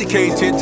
dedicated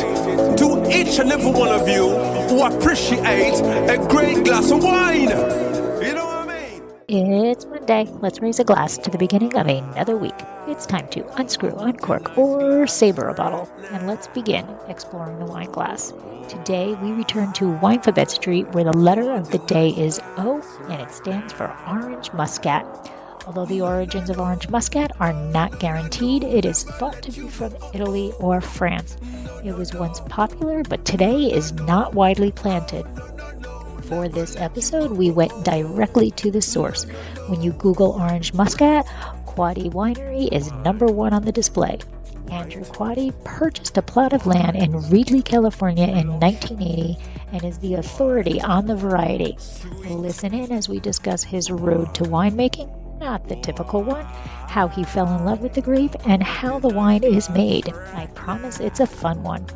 to each and every one of you who appreciate a great glass of wine. You know what I mean? It's Monday. Let's raise a glass to the beginning of another week. It's time to unscrew, uncork, or saber a bottle. And let's begin exploring the wine glass. Today, we return to Winephabet Street, where the letter of the day is O, and it stands for Orange Muscat. Although the origins of Orange Muscat are not guaranteed, it is thought to be from Italy or France. It was once popular, but today is not widely planted. For this episode, we went directly to the source. When you Google Orange Muscat, Quady Winery is number one on the display. Andrew Quady purchased a plot of land in Reedley, California in 1980 and is the authority on the variety. Listen in as we discuss his road to winemaking, not the typical one, how he fell in love with the grape, and how the wine is made. I promise it's a fun one.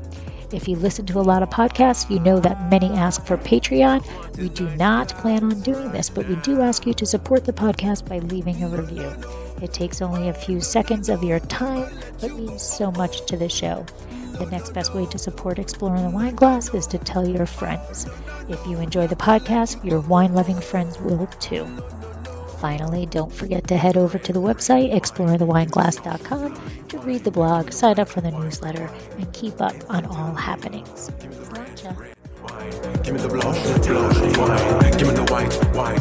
If you listen to a lot of podcasts, you know that many ask for Patreon. We do not plan on doing this, but we do ask you to support the podcast by leaving a review. It takes only a few seconds of your time, but means so much to the show. The next best way to support Exploring the Wine Glass is to tell your friends. If you enjoy the podcast, your wine-loving friends will too. Finally, don't forget to head over to the website, exploringthewineglass.com, to read the blog, sign up for the newsletter, and keep up on all happenings. Gotcha. Give me the blush, wine. Give me the white, wine.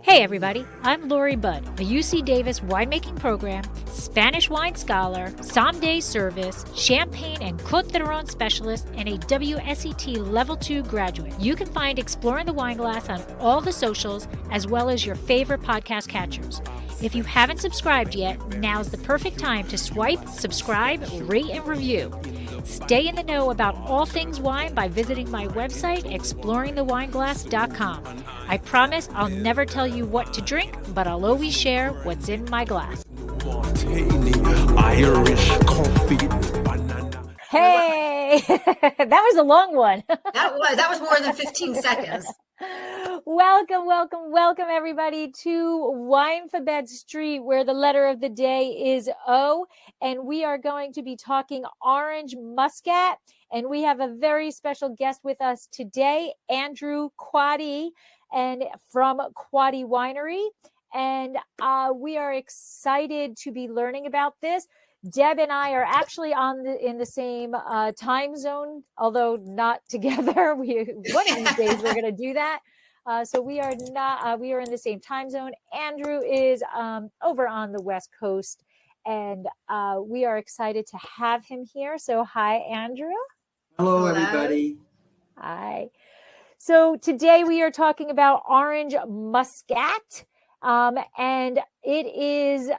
Hey everybody, I'm Lori Budd, a UC Davis winemaking program, Spanish wine scholar, sommelier service, champagne and Côte d'Aron specialist, and a WSET Level 2 graduate. You can find Exploring the Wine Glass on all the socials, as well as your favorite podcast catchers. If you haven't subscribed yet, now's the perfect time to swipe, subscribe, rate, and review. Stay in the know about all things wine by visiting my website, exploringthewineglass.com. I promise I'll never tell you what to drink, but I'll always share what's in my glass. Irish coffee, banana. Hey, that was a long one. That was more than 15 seconds. Welcome, everybody, to Winephabet Street, where the letter of the day is O, and we are going to be talking Orange Muscat, and we have a very special guest with us today, Andrew Quady, and from Quady Winery, and we are excited to be learning about this. Deb and I are actually in the same time zone, although not together. One of these days we're going to do that. So we are not. We are in the same time zone. Andrew is over on the West Coast, and we are excited to have him here. So hi, Andrew. Hello, everybody. Hi. So today we are talking about Orange Muscat, and it is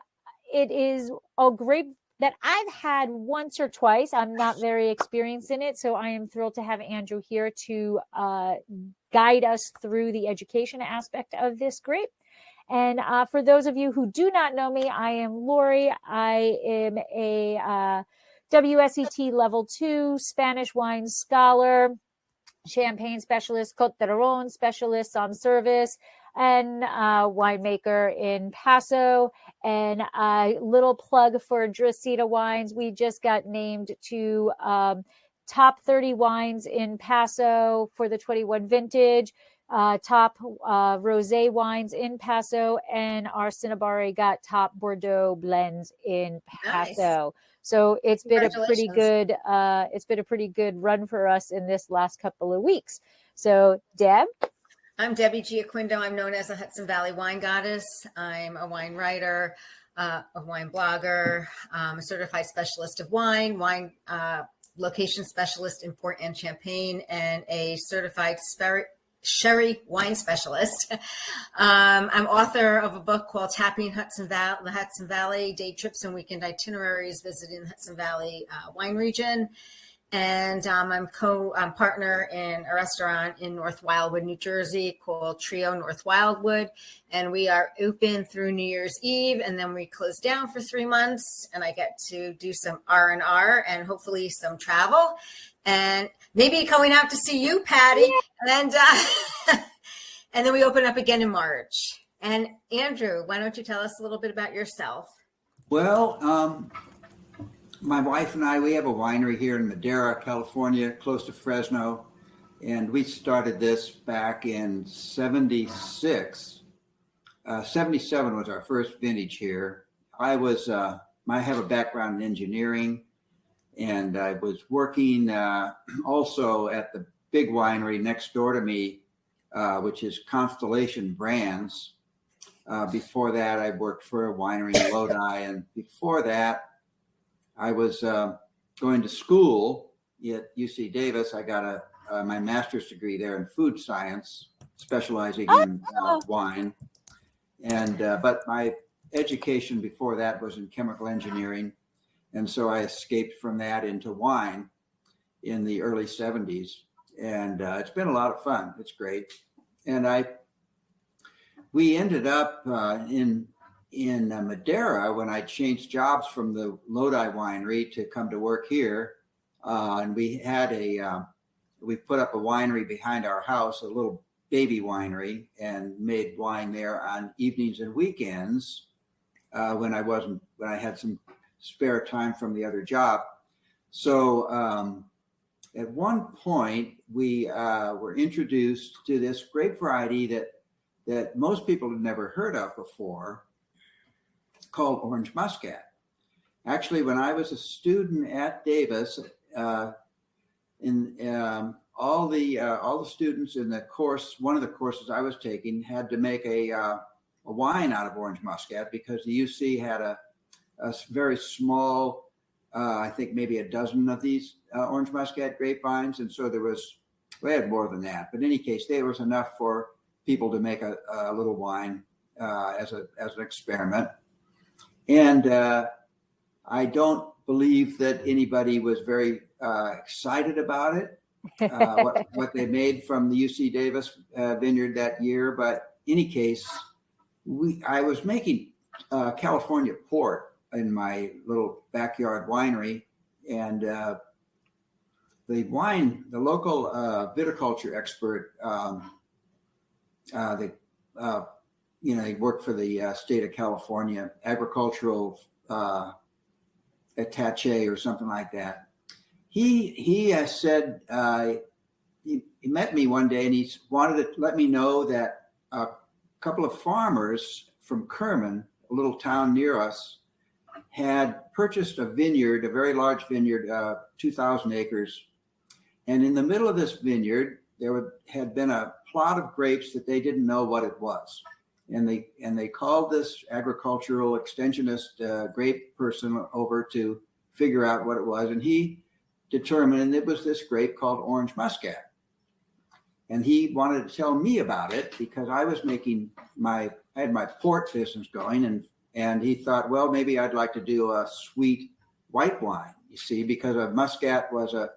a grape that I've had once or twice. I'm not very experienced in it, so I am thrilled to have Andrew here to guide us through the education aspect of this grape. And for those of you who do not know me, I am Lori. I am a WSET Level 2 Spanish wine scholar, champagne specialist, Côte d'Aron specialist on service, and winemaker in Paso. And a little plug for Dresita Wines. We just got named to top 30 wines in Paso for the 21 vintage, top rosé wines in Paso, and our Cinnabari got top Bordeaux blends in Paso. Nice. So it's been a pretty good run for us in this last couple of weeks. So Deb. I'm Debbie Giaquindo. I'm known as a Hudson Valley wine goddess. I'm a wine writer, a wine blogger, a certified specialist of wine location specialist in Port and Champagne, and a certified sherry wine specialist. I'm author of a book called Tapping the Hudson Valley, Day Trips and Weekend Itineraries Visiting the Hudson Valley Wine Region. And I'm partner in a restaurant in North Wildwood, New Jersey called Trio North Wildwood. And we are open through New Year's Eve, and then we close down for 3 months. And I get to do some R&R and hopefully some travel. And maybe coming out to see you, Patty. Yeah. And then we open up again in March. And Andrew, why don't you tell us a little bit about yourself? Well, my wife and I, we have a winery here in Madera, California, close to Fresno. And we started this back in 76. 77 was our first vintage here. I have a background in engineering, and I was working also at the big winery next door to me, which is Constellation Brands. Before that, I worked for a winery in Lodi, and before that, I was going to school at UC Davis. I got my master's degree there in food science, specializing in wine. And but my education before that was in chemical engineering, and so I escaped from that into wine in the early 70s. And it's been a lot of fun. It's great. And we ended up in Madera when I changed jobs from the Lodi winery to come to work here. And we had we put up a winery behind our house, a little baby winery, and made wine there on evenings and weekends when I had some spare time from the other job. So at one point we were introduced to this grape variety that most people had never heard of before, called Orange Muscat. Actually, when I was a student at Davis, all the students in the course, one of the courses I was taking, had to make a wine out of Orange Muscat because the UC had a very small, I think maybe a dozen of these Orange Muscat grapevines, and so we had more than that. But in any case, there was enough for people to make a little wine as an experiment. And I don't believe that anybody was very excited about it. What they made from the UC Davis vineyard that year, but in any case, I was making California port in my little backyard winery, and the local viticulture expert, they work for the state of California agricultural attache or something like that. He said he met me one day, and he wanted to let me know that a couple of farmers from Kerman, a little town near us, had purchased a vineyard, a very large vineyard, 2,000 acres. And in the middle of this vineyard, there had been a plot of grapes that they didn't know what it was. And they called this agricultural extensionist grape person over to figure out what it was. And he determined, and it was this grape called Orange Muscat. And he wanted to tell me about it because I was I had my port business going, and he thought, well, maybe I'd like to do a sweet white wine, you see, because a Muscat was a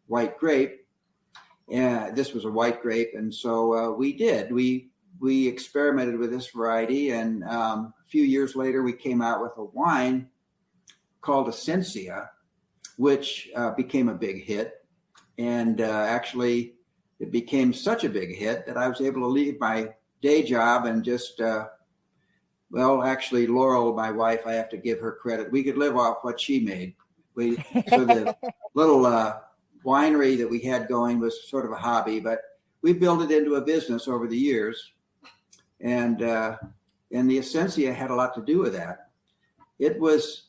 white grape, and this was a white grape. And so we did. We experimented with this variety, and a few years later, we came out with a wine called Essentia, which became a big hit. And actually, it became such a big hit that I was able to leave my day job and just, actually, Laurel, my wife, I have to give her credit. We could live off what she made. So the little winery that we had going was sort of a hobby, but we built it into a business over the years. And the Essentia had a lot to do with that. It was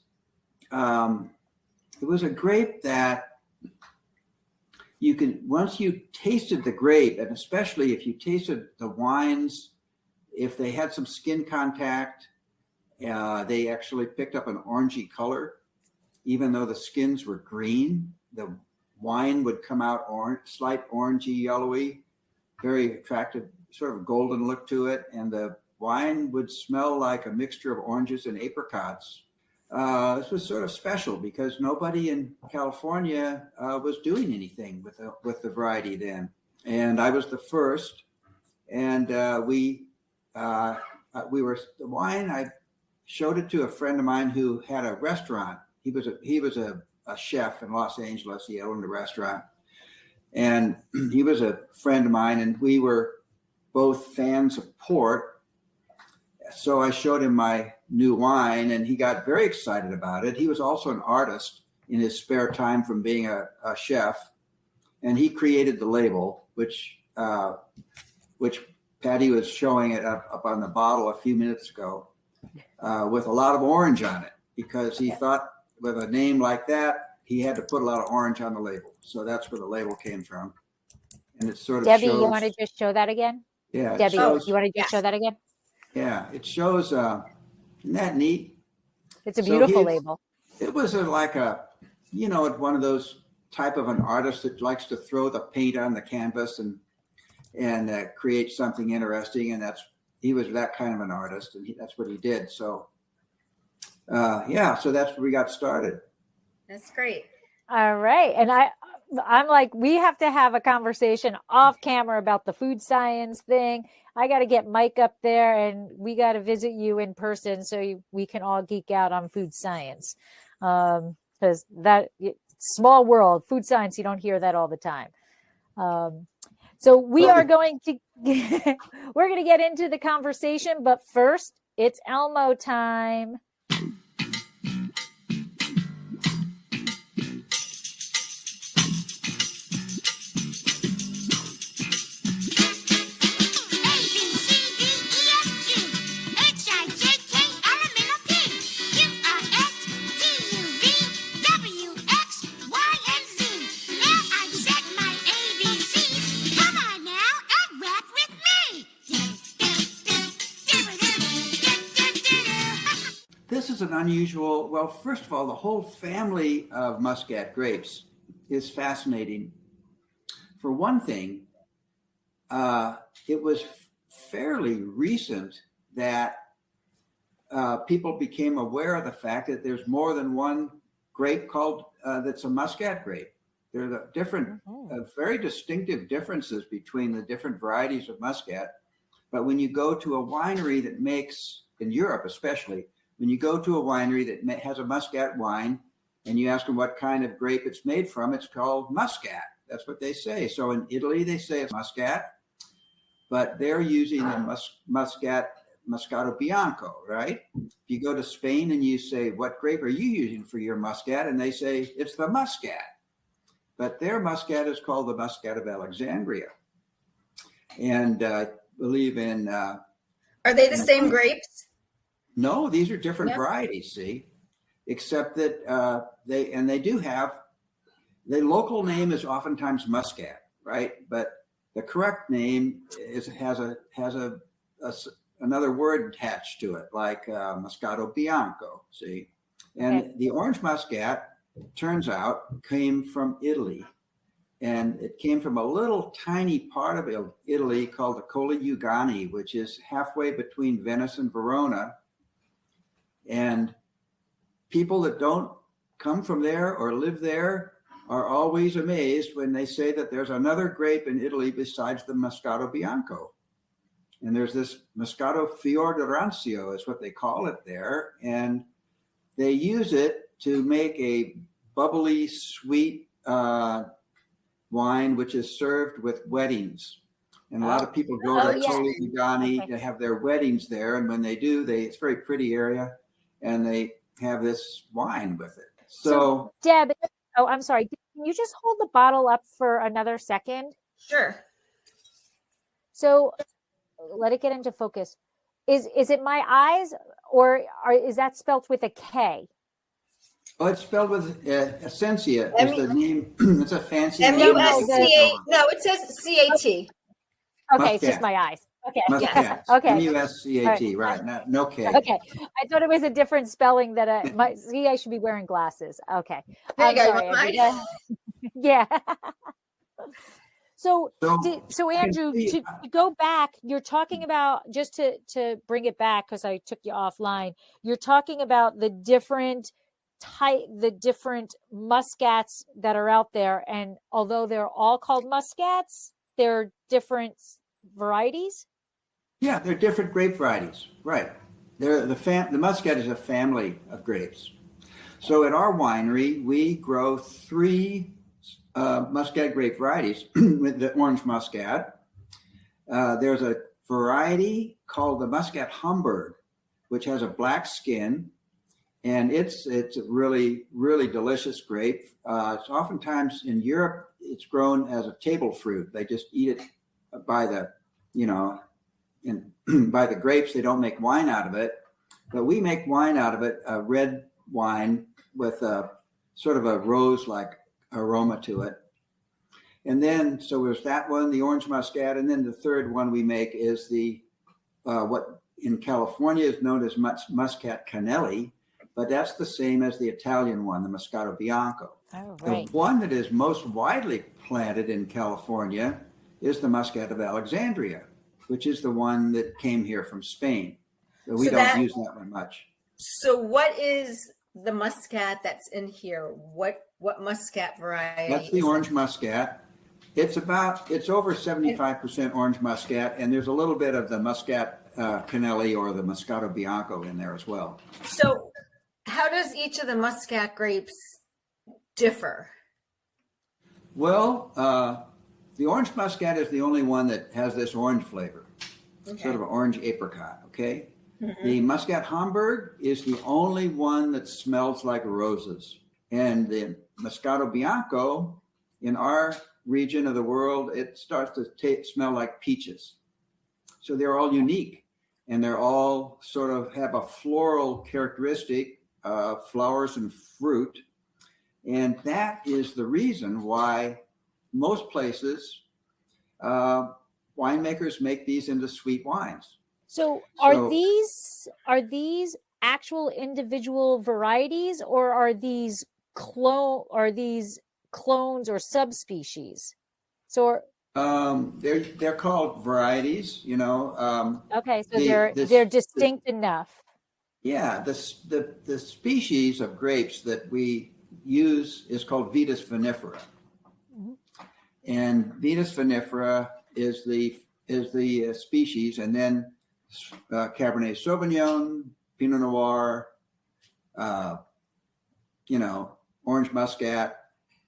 a grape that you can, once you tasted the grape, and especially if you tasted the wines, if they had some skin contact, they actually picked up an orangey color. Even though the skins were green, the wine would come out orange, slight orangey, yellowy, very attractive, sort of golden look to it. And the wine would smell like a mixture of oranges and apricots. This was sort of special because nobody in California was doing anything with the variety then, and I was the first. And I showed it to a friend of mine who had a restaurant. He was a chef in Los Angeles. He owned a restaurant, and he was a friend of mine, and we were both fans of port. So I showed him my new wine, and he got very excited about it. He was also an artist, in his spare time from being a chef, and he created the label, which Patty was showing it up on the bottle a few minutes ago, with a lot of orange on it, because he thought with a name like that, he had to put a lot of orange on the label. So that's where the label came from. And it sort of Debbie, shows, you want to just show that again? Yeah. Debbie, Shows, you want to just show that again? Yeah, it shows, isn't that neat? It's a beautiful So label. It was one of those type of an artist that likes to throw the paint on the canvas and create something interesting. And he was that kind of an artist, and that's what he did. So, so that's where we got started. That's great. All right. And I'm like, we have to have a conversation off camera about the food science thing. I got to get Mike up there, and we got to visit you in person so we can all geek out on food science. Because small world, food science, you don't hear that all the time. So we are going to we're going to get into the conversation, but first it's Elmo time. This is an unusual, well, first of all, the whole family of Muscat grapes is fascinating. For one thing, it was fairly recent that people became aware of the fact that there's more than one grape called that's a Muscat grape. There are different, very distinctive differences between the different varieties of Muscat. But when you go to a winery that makes, in Europe especially, when you go to a winery that has a Muscat wine and you ask them what kind of grape it's made from, it's called Muscat. That's what they say. So in Italy, they say it's Muscat, but they're using the Muscat, Moscato Bianco, right? If you go to Spain and you say, what grape are you using for your Muscat? And they say, it's the Muscat. But their Muscat is called the Muscat of Alexandria. And I believe in... Are they the same grapes? No, these are different varieties, see? Except that they do have... The local name is oftentimes Muscat, right? But the correct name has another word attached to it, like Moscato Bianco, see? And the Orange Muscat, turns out, came from Italy. And it came from a little tiny part of Italy called the Colli Ugani, which is halfway between Venice and Verona. And people that don't come from there or live there are always amazed when they say that there's another grape in Italy besides the Moscato Bianco. And there's this Moscato Fior d'Arancio is what they call it there. And they use it to make a bubbly, sweet wine, which is served with weddings. And a lot of people go to Colli Ugani to have their weddings there. And when they do, it's a very pretty area. And they have this wine with it. So Deb, I'm sorry. Can you just hold the bottle up for another second? Sure. So let it get into focus. Is it my eyes, or is that spelled with a K? Oh, it's spelled with Essentia is the name. It's a fancy name. M-U-S-C-A. No, it says C-A-T. Okay, it's just my eyes. Okay. Muscat. Okay. M-U-S-C-A-t. Right. No K. Okay. I thought it was a different spelling that I should be wearing glasses. Okay. There you I'm go. sorry. Yeah. So Andrew, to go back, you're talking about, just to bring it back, because I took you offline, you're talking about the different muscats that are out there. And although they're all called muscats, they're different varieties. Yeah, they're different grape varieties. Right. The Muscat is a family of grapes. So at our winery, we grow 3 Muscat grape varieties with the Orange Muscat. There's a variety called the Muscat Hamburg, which has a black skin, and it's a really delicious grape. It's oftentimes in Europe, it's grown as a table fruit. They just eat it by the, by the grapes. They don't make wine out of it, but we make wine out of it, a red wine with a sort of a rose-like aroma to it. And then, so there's that one, the Orange Muscat, and then the third one we make is the what in California is known as Muscat Canelli, but that's the same as the Italian one, the Moscato Bianco. Oh, right. The one that is most widely planted in California is the Muscat of Alexandria, which is the one that came here from Spain. So we don't use that one much. So what is the Muscat that's in here? What Muscat variety? That's the Orange Muscat. It's over 75% Orange Muscat, and there's a little bit of the Muscat Canelli or the Moscato Bianco in there as well. So how does each of the Muscat grapes differ? Well, the Orange Muscat is the only one that has this orange flavor, sort of an orange apricot, okay? Mm-hmm. The Muscat Hamburg is the only one that smells like roses. And the Moscato Bianco, in our region of the world, it starts to smell like peaches. So they're all unique, and they're all sort of have a floral characteristic, flowers and fruit. And that is the reason why most places, winemakers make these into sweet wines. So are these actual individual varieties, or are these clones or subspecies? So they're called varieties, Okay, so they're distinct enough. Yeah, the species of grapes that we use is called Vitis vinifera, and Vitis vinifera is the species, and then Cabernet Sauvignon, Pinot Noir, Orange Muscat,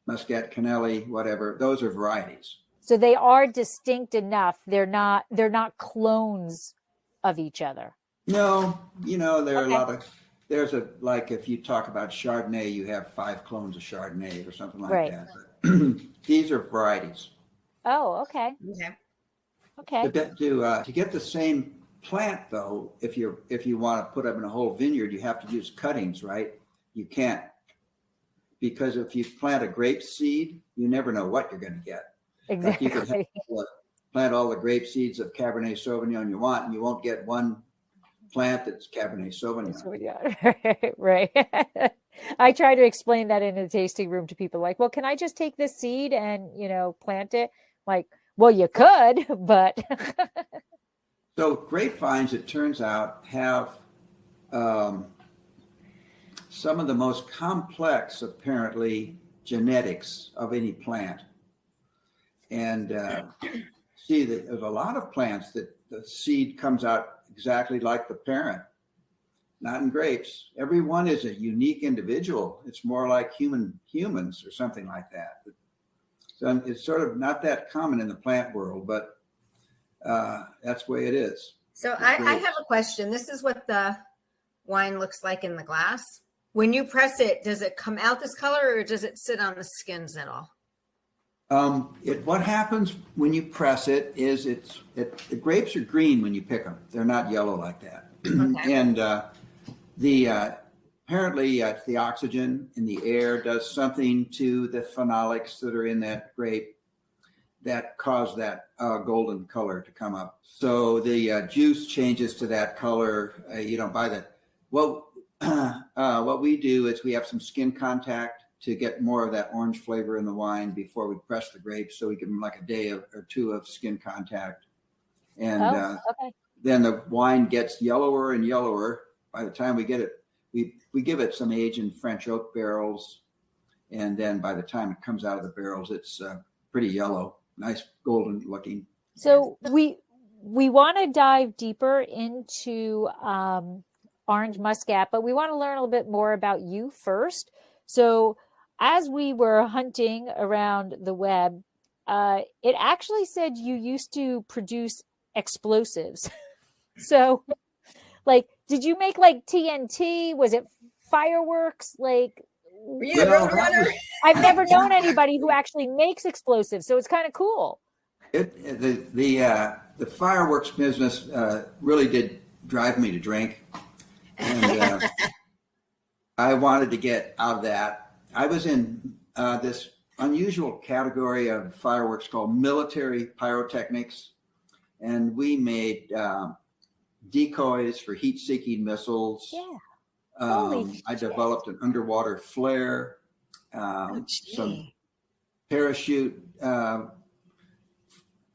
Muscat Canelli, whatever. Those are varieties. So they are distinct enough. They're not clones of each other. No, there are a lot of. There's like if you talk about Chardonnay, you have 5 clones of Chardonnay or something like that. But these are varieties. Oh, okay. Okay. To get the same plant, though, if you want to put them in a whole vineyard, you have to use cuttings, right? You can't, because if you plant a grape seed, you never know what you're going to get. Exactly. Like you can plant all the grape seeds of Cabernet Sauvignon you want, and you won't get one plant that's Cabernet Sauvignon. Yeah, right. I try to explain that in a tasting room to people, like, well, can I just take this seed and plant it? Like, well, you could, but so grapevines, it turns out, have some of the most complex, apparently, genetics of any plant. And see, there's a lot of plants that the seed comes out exactly like the parent. Not in grapes. Every one is a unique individual. It's more like humans or something like that. So it's sort of not that common in the plant world, but that's the way it is. So I have a question. This is what the wine looks like in the glass. When you press it, does it come out this color, or does it sit on the skins at all? What happens when you press it is the grapes are green when you pick them. They're not yellow like that. Okay. And apparently the oxygen in the air does something to the phenolics that are in that grape that cause that golden color to come up. So the juice changes to that color. What we do is we have some skin contact to get more of that orange flavor in the wine before we press the grapes. So we give them like a day or two of skin contact. And then the wine gets yellower and yellower. By the time we get it, we give it some age in French oak barrels. And then by the time it comes out of the barrels, it's pretty yellow, nice golden looking. So we want to dive deeper into Orange Muscat, but we want to learn a little bit more about you first. So as we were hunting around the web, it actually said you used to produce explosives. So, like, did you make like TNT? Was it fireworks? Like, Were you the road runner? I've never known anybody who actually makes explosives, so it's kind of cool. The fireworks business really did drive me to drink, and I wanted to get out of that. I was in this unusual category of fireworks called military pyrotechnics, and we made decoys for heat-seeking missiles. Yeah. I developed an underwater flare, some parachute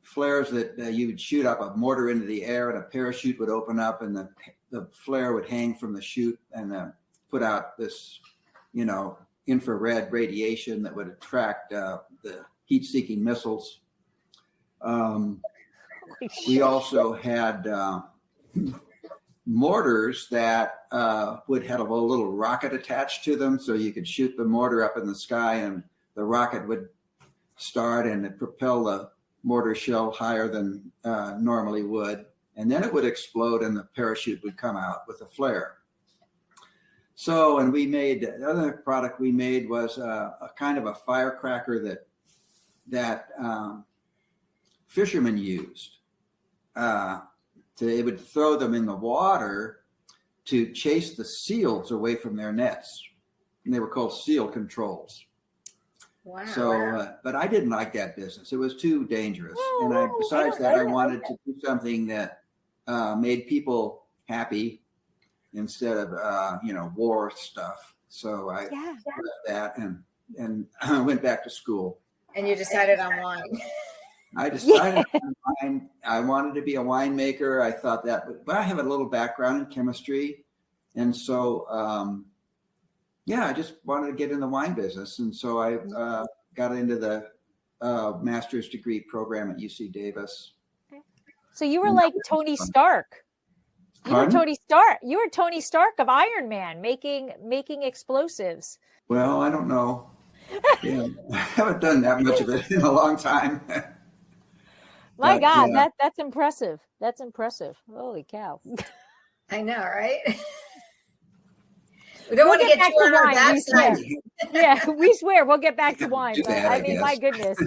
flares that you would shoot up a mortar into the air, and a parachute would open up, and the flare would hang from the chute and put out this, infrared radiation that would attract the heat-seeking missiles. We also had mortars that would have a little rocket attached to them, so you could shoot the mortar up in the sky, and the rocket would start and propel the mortar shell higher than normally would, and then it would explode, and the parachute would come out with a flare. So, and the other product we made was a kind of a firecracker that fishermen used. They would throw them in the water to chase the seals away from their nets, and they were called seal controls. Wow. So, but I didn't like that business. It was too dangerous. And I wanted to do something that made people happy instead of, war stuff. So I left that and went back to school. And you decided on wine. I decided on wine. I wanted to be a winemaker. I thought but I have a little background in chemistry. And so, I just wanted to get in the wine business. And so I got into the master's degree program at UC Davis. So you were like Tony Stark. You were Tony Stark of Iron Man, making explosives. Well, I don't know. Yeah, I haven't done that much of it in a long time. My God, that's impressive. That's impressive. Holy cow. I know, right? We don't want to get too on our backside. Yeah, we swear we'll get back to wine. I mean, my goodness.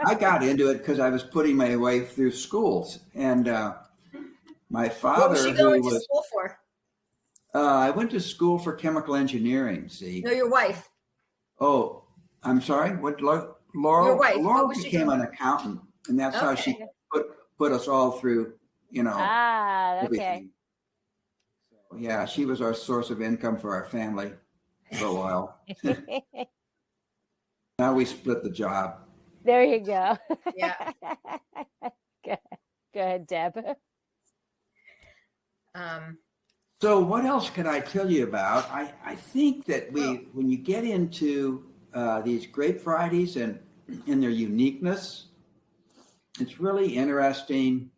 I got into it because I was putting my way through schools, and my father. What was you going to school for? I went to school for chemical engineering. See? No, your wife. Oh, I'm sorry. What, Laura? Your wife. Laura became an accountant, and that's how she put us all through. Okay. Everything. So, yeah, she was our source of income for our family for a while. Now we split the job. There you go. Yeah. Go ahead, Deb. So what else can I tell you about? I think that when you get into these grape varieties and in their uniqueness, it's really interesting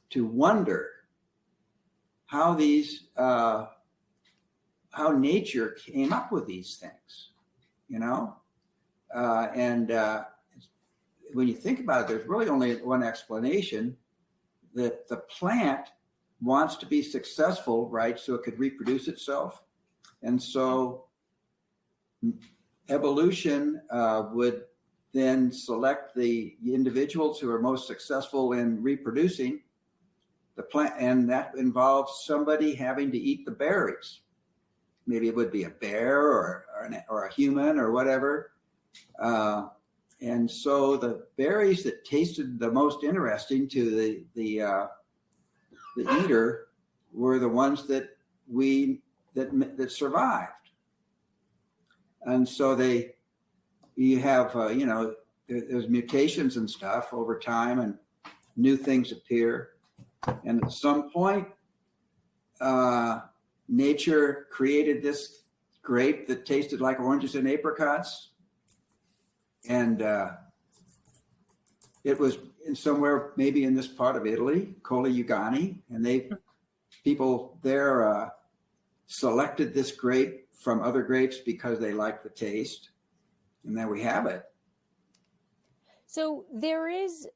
to wonder how nature came up with these things, and when you think about it, there's really only one explanation: that the plant wants to be successful, right? So it could reproduce itself. And so evolution would then select the individuals who are most successful in reproducing the plant. And that involves somebody having to eat the berries. Maybe it would be a bear or a human or whatever. And so the berries that tasted the most interesting to the eater were the ones that survived. And so you have there's mutations and stuff over time, and new things appear. And at some point, nature created this grape that tasted like oranges and apricots, and it was somewhere maybe in this part of Italy, Colli Ugani, and people there selected this grape from other grapes because they liked the taste, and there we have it. So there is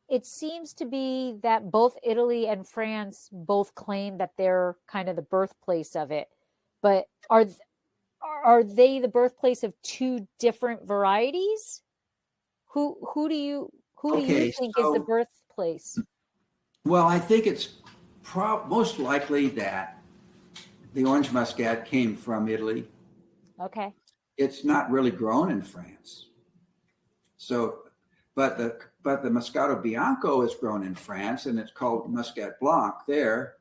it seems to be that both Italy and France both claim that they're kind of the birthplace of it, but are they the birthplace of two different varieties? Who do you think is the birthplace? Well, I think it's most likely that the Orange Muscat came from Italy. Okay. It's not really grown in France. So, but the Moscato Bianco is grown in France, and it's called Muscat Blanc there.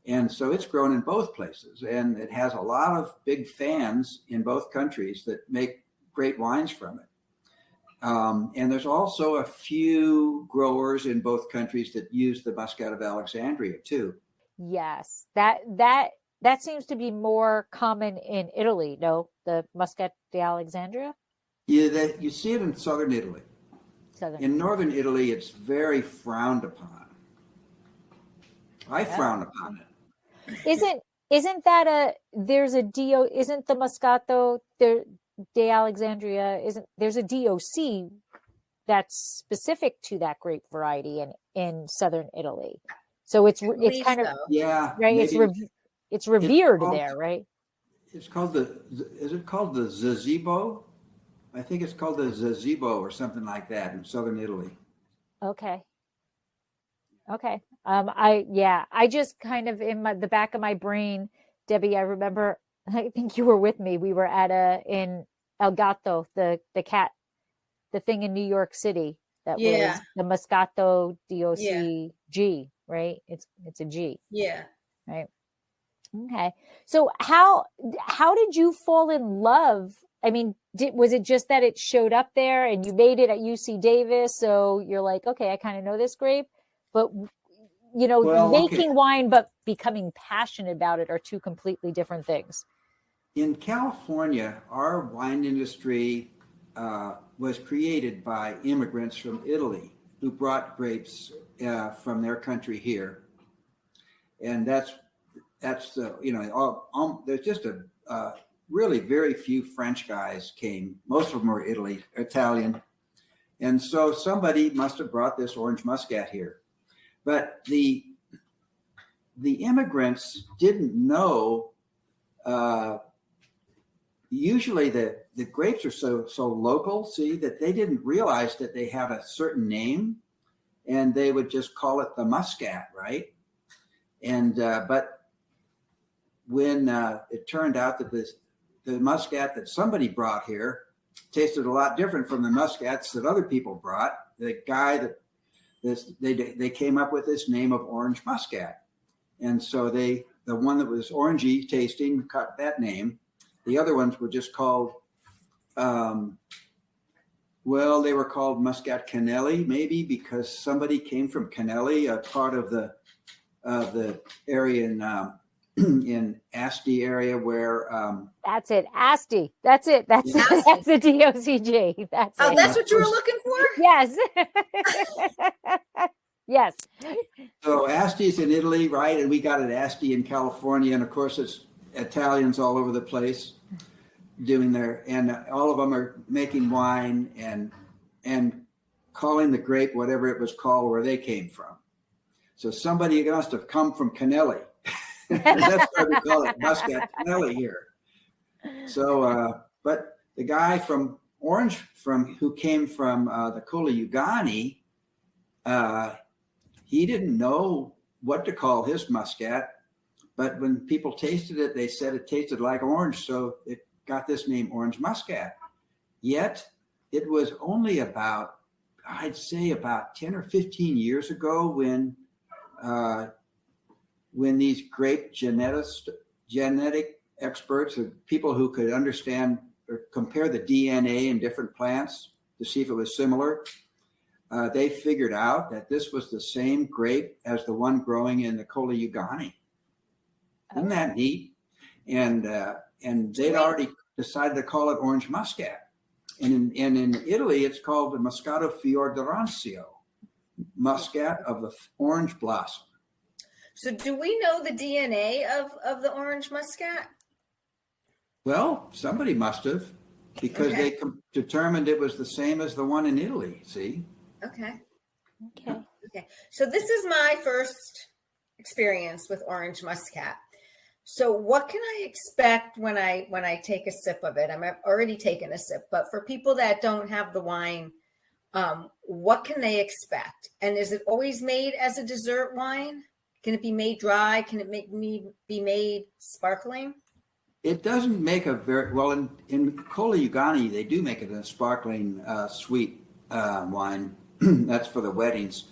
And so it's grown in both places, and it has a lot of big fans in both countries that make great wines from it. And there's also a few growers in both countries that use the Muscat of Alexandria too. Yes, that seems to be more common in Italy. No, the Muscat de Alexandria. Yeah, you see it in southern Italy. In northern Italy, it's very frowned upon. I frown upon it. Isn't that there's a DO? Isn't the Moscato de Alexandria? There's a DOC that's specific to that grape variety in southern Italy? So it's kind of right. It's revered there, right? It's called is it called the Zazebo? I think it's called the Zazebo or something like that in southern Italy. Okay. I just kind of in the back of my brain, Debbie, I remember, I think you were with me. We were at in El Gato, the cat, the thing in New York City that was the Moscato DOC G, right? It's a G. Yeah. Right. Okay. So how did you fall in love? I mean, was it just that it showed up there and you made it at UC Davis? So you're like, okay, I kind of know this grape, but making wine, but becoming passionate about it are two completely different things. In California, our wine industry was created by immigrants from Italy who brought grapes from their country here. And that's there's just a really very few French guys came. Most of them were Italian. And so somebody must have brought this Orange Muscat here. But the immigrants didn't know, usually the grapes are so local, see, that they didn't realize that they had a certain name, and they would just call it the Muscat, right? And but when it turned out that the Muscat that somebody brought here tasted a lot different from the Muscats that other people brought, the guy that they came up with this name of Orange Muscat. And so the one that was orangey tasting got that name. The other ones were just called, they were called Muscat Canelli, maybe because somebody came from Canelli, a part of the area in Asti area where that's it, Asti. That's it. That's the DOCG. That's it. That's what you were looking for? Yes. Yes. So Asti's in Italy, right? And we got it Asti in California, and of course it's Italians all over the place doing and all of them are making wine and calling the grape whatever it was called where they came from. So somebody must have come from Canelli. That's why we call it Muscat Canelli here. So, but the guy from who came from the Colli Ugani, he didn't know what to call his Muscat, but when people tasted it, they said it tasted like orange, so it got this name Orange Muscat. Yet it was only I'd say about 10 or 15 years ago when these grape genetic experts, people who could understand or compare the DNA in different plants to see if it was similar, they figured out that this was the same grape as the one growing in the Colli Ugani. Isn't that neat? And they'd already decided to call it Orange Muscat. And in Italy, it's called the Moscato Fior d'Arancio, Muscat of the orange blossom. So do we know the DNA of the Orange Muscat? Well, somebody must have, because they determined it was the same as the one in Italy, see? Okay. Okay. So this is my first experience with Orange Muscat. So what can I expect when I take a sip of it? I've already taken a sip, but for people that don't have the wine, what can they expect? And is it always made as a dessert wine? Can it be made dry? Can it be made sparkling? It doesn't make a very well in Quady they do make it a sparkling sweet wine. That's for the weddings.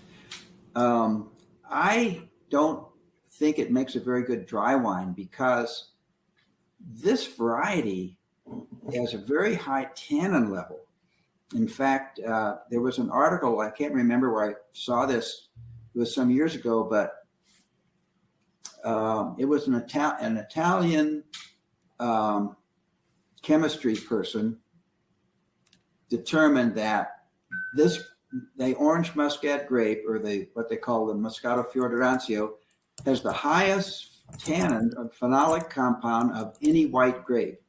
I don't think it makes a very good dry wine because this variety has a very high tannin level. In fact, there was an article, I can't remember where I saw this, it was some years ago, but it was an Italian chemistry person determined that the Orange Muscat grape, or what they call the Moscato Fiordorancio, has the highest tannin or phenolic compound of any white grape.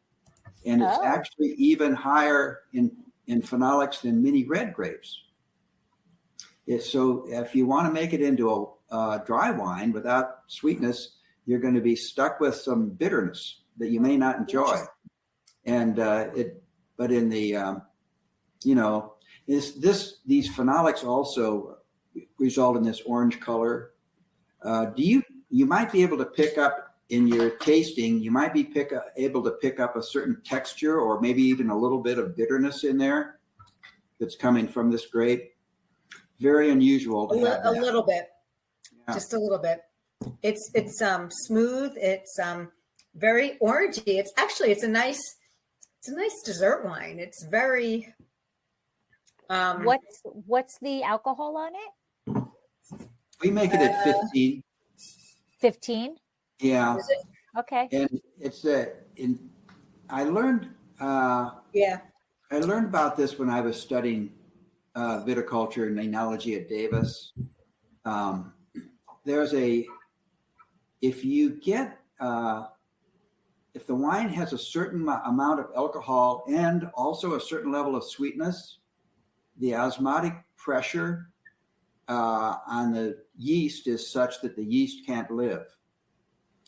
And it's actually even higher in phenolics than many red grapes. So if you want to make it into a dry wine without sweetness, you're going to be stuck with some bitterness that you may not enjoy. And but in the these phenolics also result in this orange color. You might be able to pick up in your tasting, you might be able to pick up a certain texture or maybe even a little bit of bitterness in there that's coming from this grape. Very unusual to have that. A little bit, Yeah. just a little bit. It's smooth. It's very orangey. It's a nice dessert wine. It's very. What's the alcohol on it? We make it at 15. 15. Yeah. Okay. And it's I learned I learned about this when I was studying viticulture and enology at Davis. If the wine has a certain amount of alcohol and also a certain level of sweetness, the osmotic pressure on the yeast is such that the yeast can't live.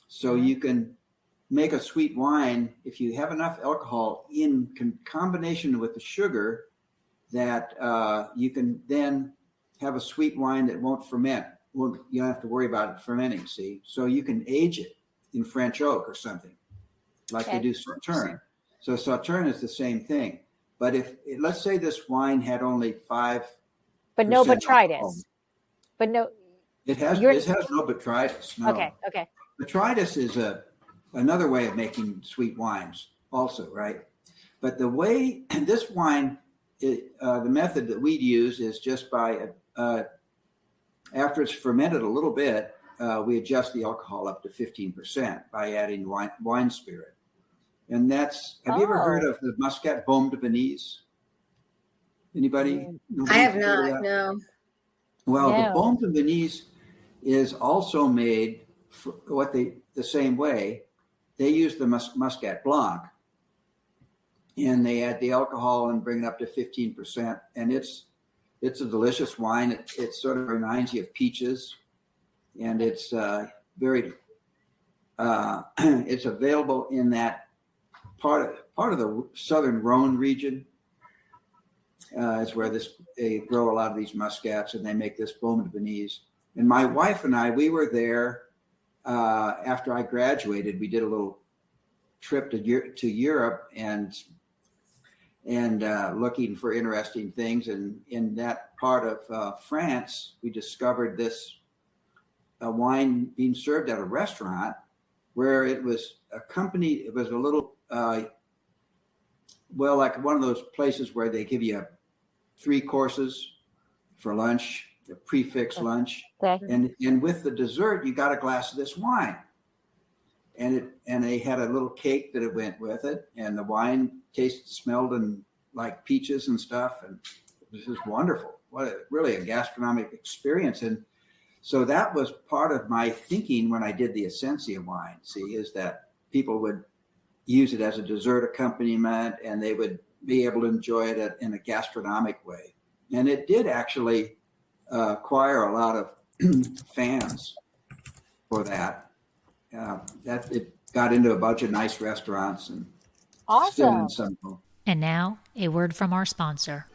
So you can make a sweet wine if you have enough alcohol in combination with the sugar that you can then have a sweet wine that won't ferment. Well, you don't have to worry about it fermenting, see? So you can age it in French oak or something like they do Sauterne. So Sauterne is the same thing. But let's say this wine had only 5%. But no botrytis. Alcohol. But no. It has no botrytis. No. Okay. Botrytis is another way of making sweet wines also, right? But the way this wine, the method that we'd use is just by, after it's fermented a little bit, we adjust the alcohol up to 15% by adding wine spirit. And have you ever heard of the Muscat Baume de Venise? Anybody? I have not, no. Well, the Baume de Venise is also made the same way. They use the Muscat Blanc, and they add the alcohol and bring it up to 15%. And it's a delicious wine. It sort of reminds you of peaches, and it's it's available in that part of the southern Rhone region. Is where they grow a lot of these muscats, and they make this Baume de Venise. And my wife and I, we were there after I graduated. We did a little trip to Europe and looking for interesting things. And in that part of France, we discovered this wine being served at a restaurant where it was accompanied. It was a little like one of those places where they give you 3 courses for lunch, a prefix lunch, and with the dessert you got a glass of this wine, and they had a little cake that it went with it, and the wine smelled like peaches and stuff, and it was just wonderful. Really a gastronomic experience. And so that was part of my thinking when I did the Essentia wine. See, is that people would use it as a dessert accompaniment, and they would be able to enjoy it in a gastronomic way. And it did actually acquire a lot of fans for that. That it got into a bunch of nice restaurants and still Awesome. in some. And now, a word from our sponsor.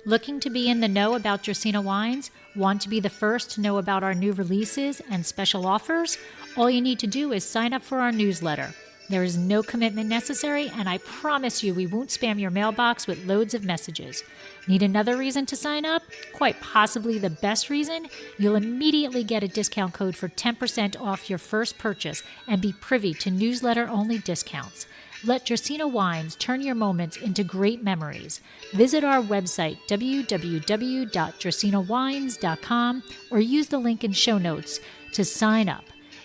Looking to be in the know about Dracaena wines? Want to be the first to know about our new releases and special offers? All you need to do is sign up for our newsletter. There is no commitment necessary, and I promise you we won't spam your mailbox with loads of messages. Need another reason to sign up? Quite possibly the best reason? You'll immediately get a discount code for 10% off your first purchase and be privy to newsletter-only discounts. Let Dracaena Wines turn your moments into great memories. Visit our website, www.dracaenawines.com, or use the link in show notes to sign up.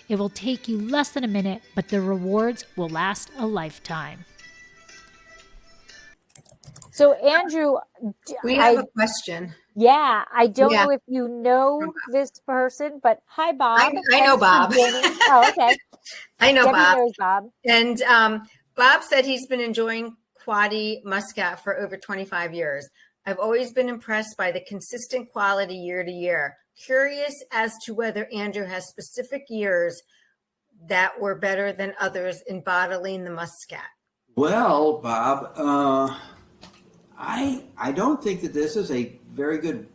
It will take you less than a minute, but the rewards will last a lifetime. So, Andrew, We have a question. Yeah, I don't Yeah. know if you know this person, but hi, Bob. I know Thanks for Bob. joining. Oh, okay. I know Debbie Bob. knows Bob. And Bob said he's been enjoying Quady Muscat for over 25 years. I've always been impressed by the consistent quality year to year. Curious as to whether Andrew has specific years that were better than others in bottling the Muscat. Well, Bob, I don't think that this is a very good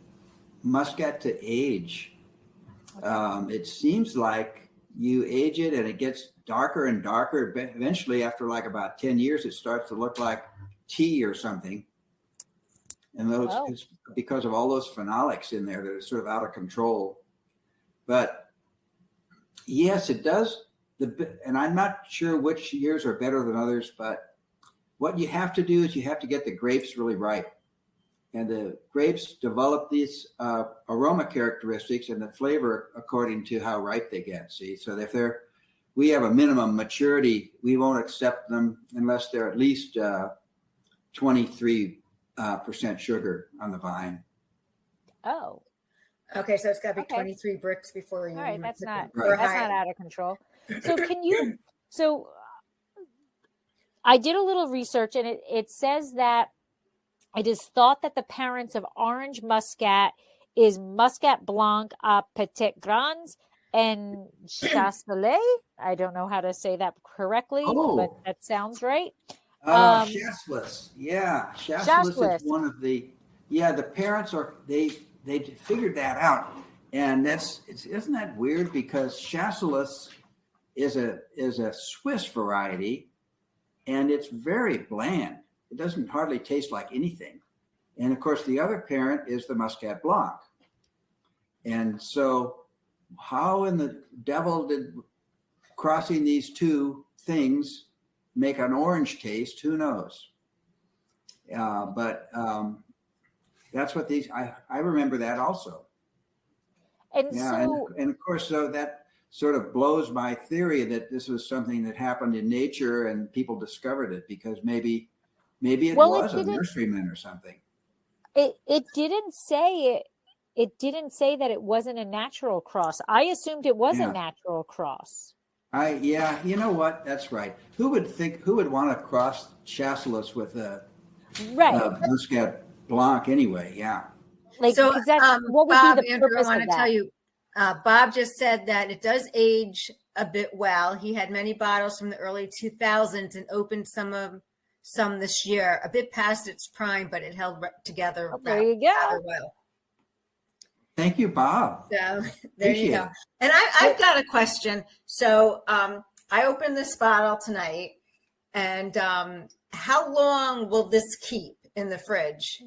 Muscat to age. It seems like you age it and it gets darker and darker. Eventually, after like about 10 years, it starts to look like tea or something. And those, it's because of all those phenolics in there that are sort of out of control. But yes, it does. And I'm not sure which years are better than others, but what you have to do is you have to get the grapes really ripe. And the grapes develop these aroma characteristics and the flavor according to how ripe they get. See, so if we have a minimum maturity, we won't accept them unless they're at least 23% sugar on the vine. Oh, Okay, so it's got to be Okay. 23 bricks before you. all right. That's not Right. that's not out of control. So can you? So I did a little research, and it says that it is thought that the parents of Orange Muscat is Muscat Blanc à Petit Grands and Chasselet. I don't know how to say that correctly, but that sounds right. Chasselas. Yeah. Chasselas Chasselas. is one of the, the parents are, they figured that out. And isn't that weird? Because Chasselas is a Swiss variety and it's very bland. It doesn't hardly taste like anything. And of course, the other parent is the Muscat Blanc. And so how in the devil did crossing these two things make an orange taste? Who knows? But that's what I remember that also. And and of course, so that sort of blows my theory that this was something that happened in nature and people discovered it because maybe it was a nurseryman or something. It didn't say it didn't say that it wasn't a natural cross. I assumed it was a natural cross. You know what? That's right. Who would want to cross Chasselas with a Muscat Blanc anyway? Yeah. Like, So, what would Bob, be the Andrew, purpose I want of to that? tell you, Bob just said that it does age a bit well. He had many bottles from the early 2000s and opened some this year, a bit past its prime, but it held together. There you go. rather well. Thank you, Bob. So there you go. And I've got a question. So I opened this bottle tonight, and how long will this keep in the fridge?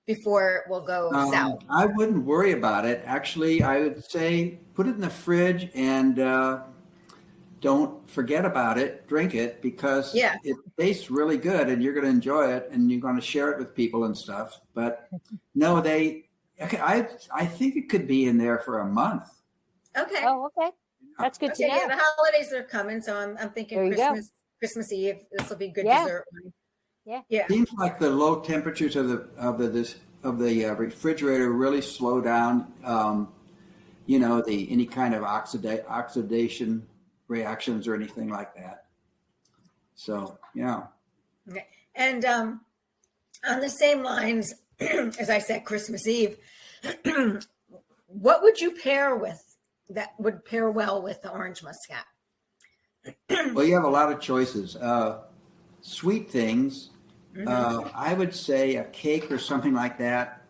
Before it will go south? I wouldn't worry about it. Actually, I would say put it in the fridge and don't forget about it. Drink it because it tastes really good and you're going to enjoy it and you're going to share it with people and stuff. But no, I think it could be in there for a month. Okay. Oh, okay. That's good to know. Yeah, the holidays are coming, so I'm thinking Christmas Eve. This will be good dessert. Yeah. Seems like the low temperatures of the refrigerator really slow down, any kind of oxidation reactions or anything like that. So, yeah. Okay. And on the same lines, as I said, Christmas Eve, what would you pair with that would pair well with the Orange Muscat? Well, you have a lot of choices. Sweet things, I would say a cake or something like that,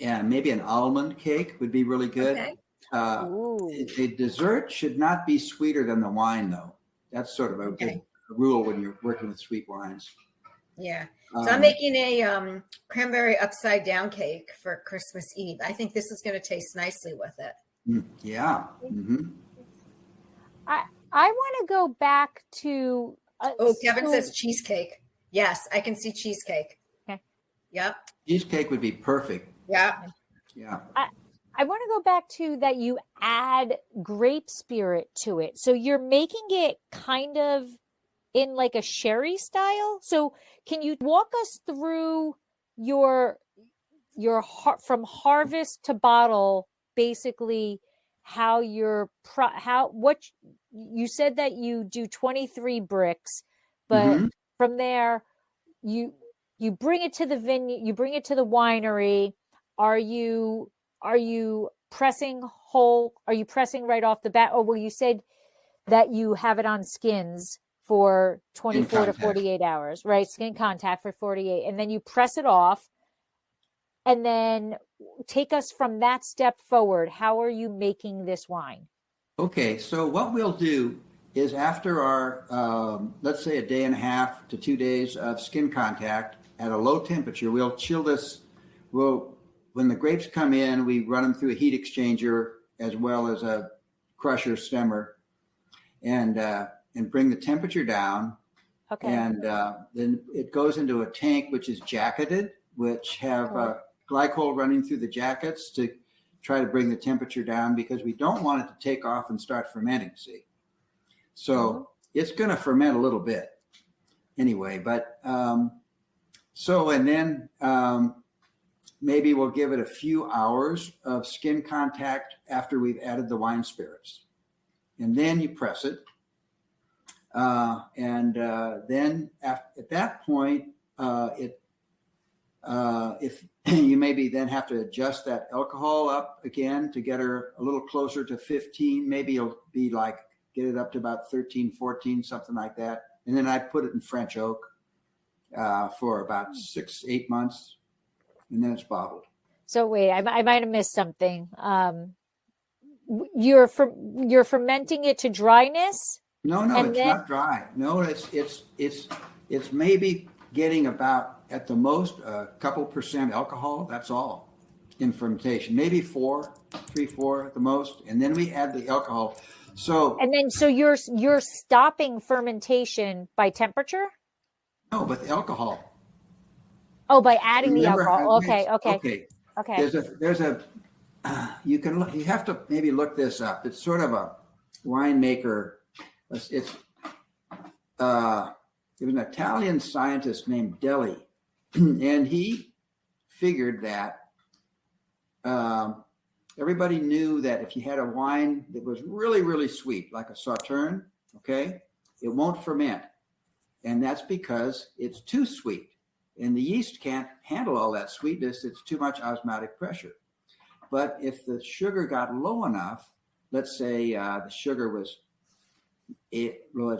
maybe an almond cake would be really good. Okay. A dessert should not be sweeter than the wine, though. That's sort of a good rule when you're working with sweet wines. Yeah. So I'm making a cranberry upside down cake for Christmas Eve. I think this is going to taste nicely with it. Yeah. Mm-hmm. I want to go back to. Kevin says cheesecake. Yes, I can see cheesecake. Okay. Yep. Cheesecake would be perfect. Yeah. Yeah. I want to go back to that you add grape spirit to it. So you're making it kind of in like a sherry style. So can you walk us through your from harvest to bottle, basically how what you said that you do 23 bricks, but from there you bring it to the vineyard, you bring it to the winery. Are you pressing whole? Are you pressing right off the bat? Oh, well, you said that you have it on skins for 24 to 48 hours, right? Skin contact for 48. And then you press it off. And then take us from that step forward. How are you making this wine? Okay, so what we'll do is after our, let's say a day and a half to 2 days of skin contact at a low temperature, we'll chill this. When the grapes come in, we run them through a heat exchanger as well as a crusher stemmer, and bring the temperature down. Okay. And then it goes into a tank which is jacketed, which have glycol running through the jackets to try to bring the temperature down, because we don't want it to take off and start fermenting. See, so it's going to ferment a little bit anyway. But and then. Maybe we'll give it a few hours of skin contact after we've added the wine spirits. And then you press it. Then at that point, if you maybe then have to adjust that alcohol up again to get her a little closer to 15, maybe it'll be like, get it up to about 13, 14, something like that. And then I put it in French oak for about 6-8 months. And then it's bottled. So wait, I might have missed something. You're fermenting it to dryness? No, it's not dry. No, it's maybe getting about at the most a couple percent alcohol. That's all in fermentation. Maybe 4 at the most, and then we add the alcohol. So you're stopping fermentation by temperature? No, but the alcohol. Oh, by adding the alcohol. Okay. You have to maybe look this up. It's sort of a winemaker. There was an Italian scientist named Deli, and he figured that everybody knew that if you had a wine that was really, really sweet, like a Sauterne, okay, it won't ferment. And that's because it's too sweet. And the yeast can't handle all that sweetness. It's too much osmotic pressure. But if the sugar got low enough, let's say the sugar was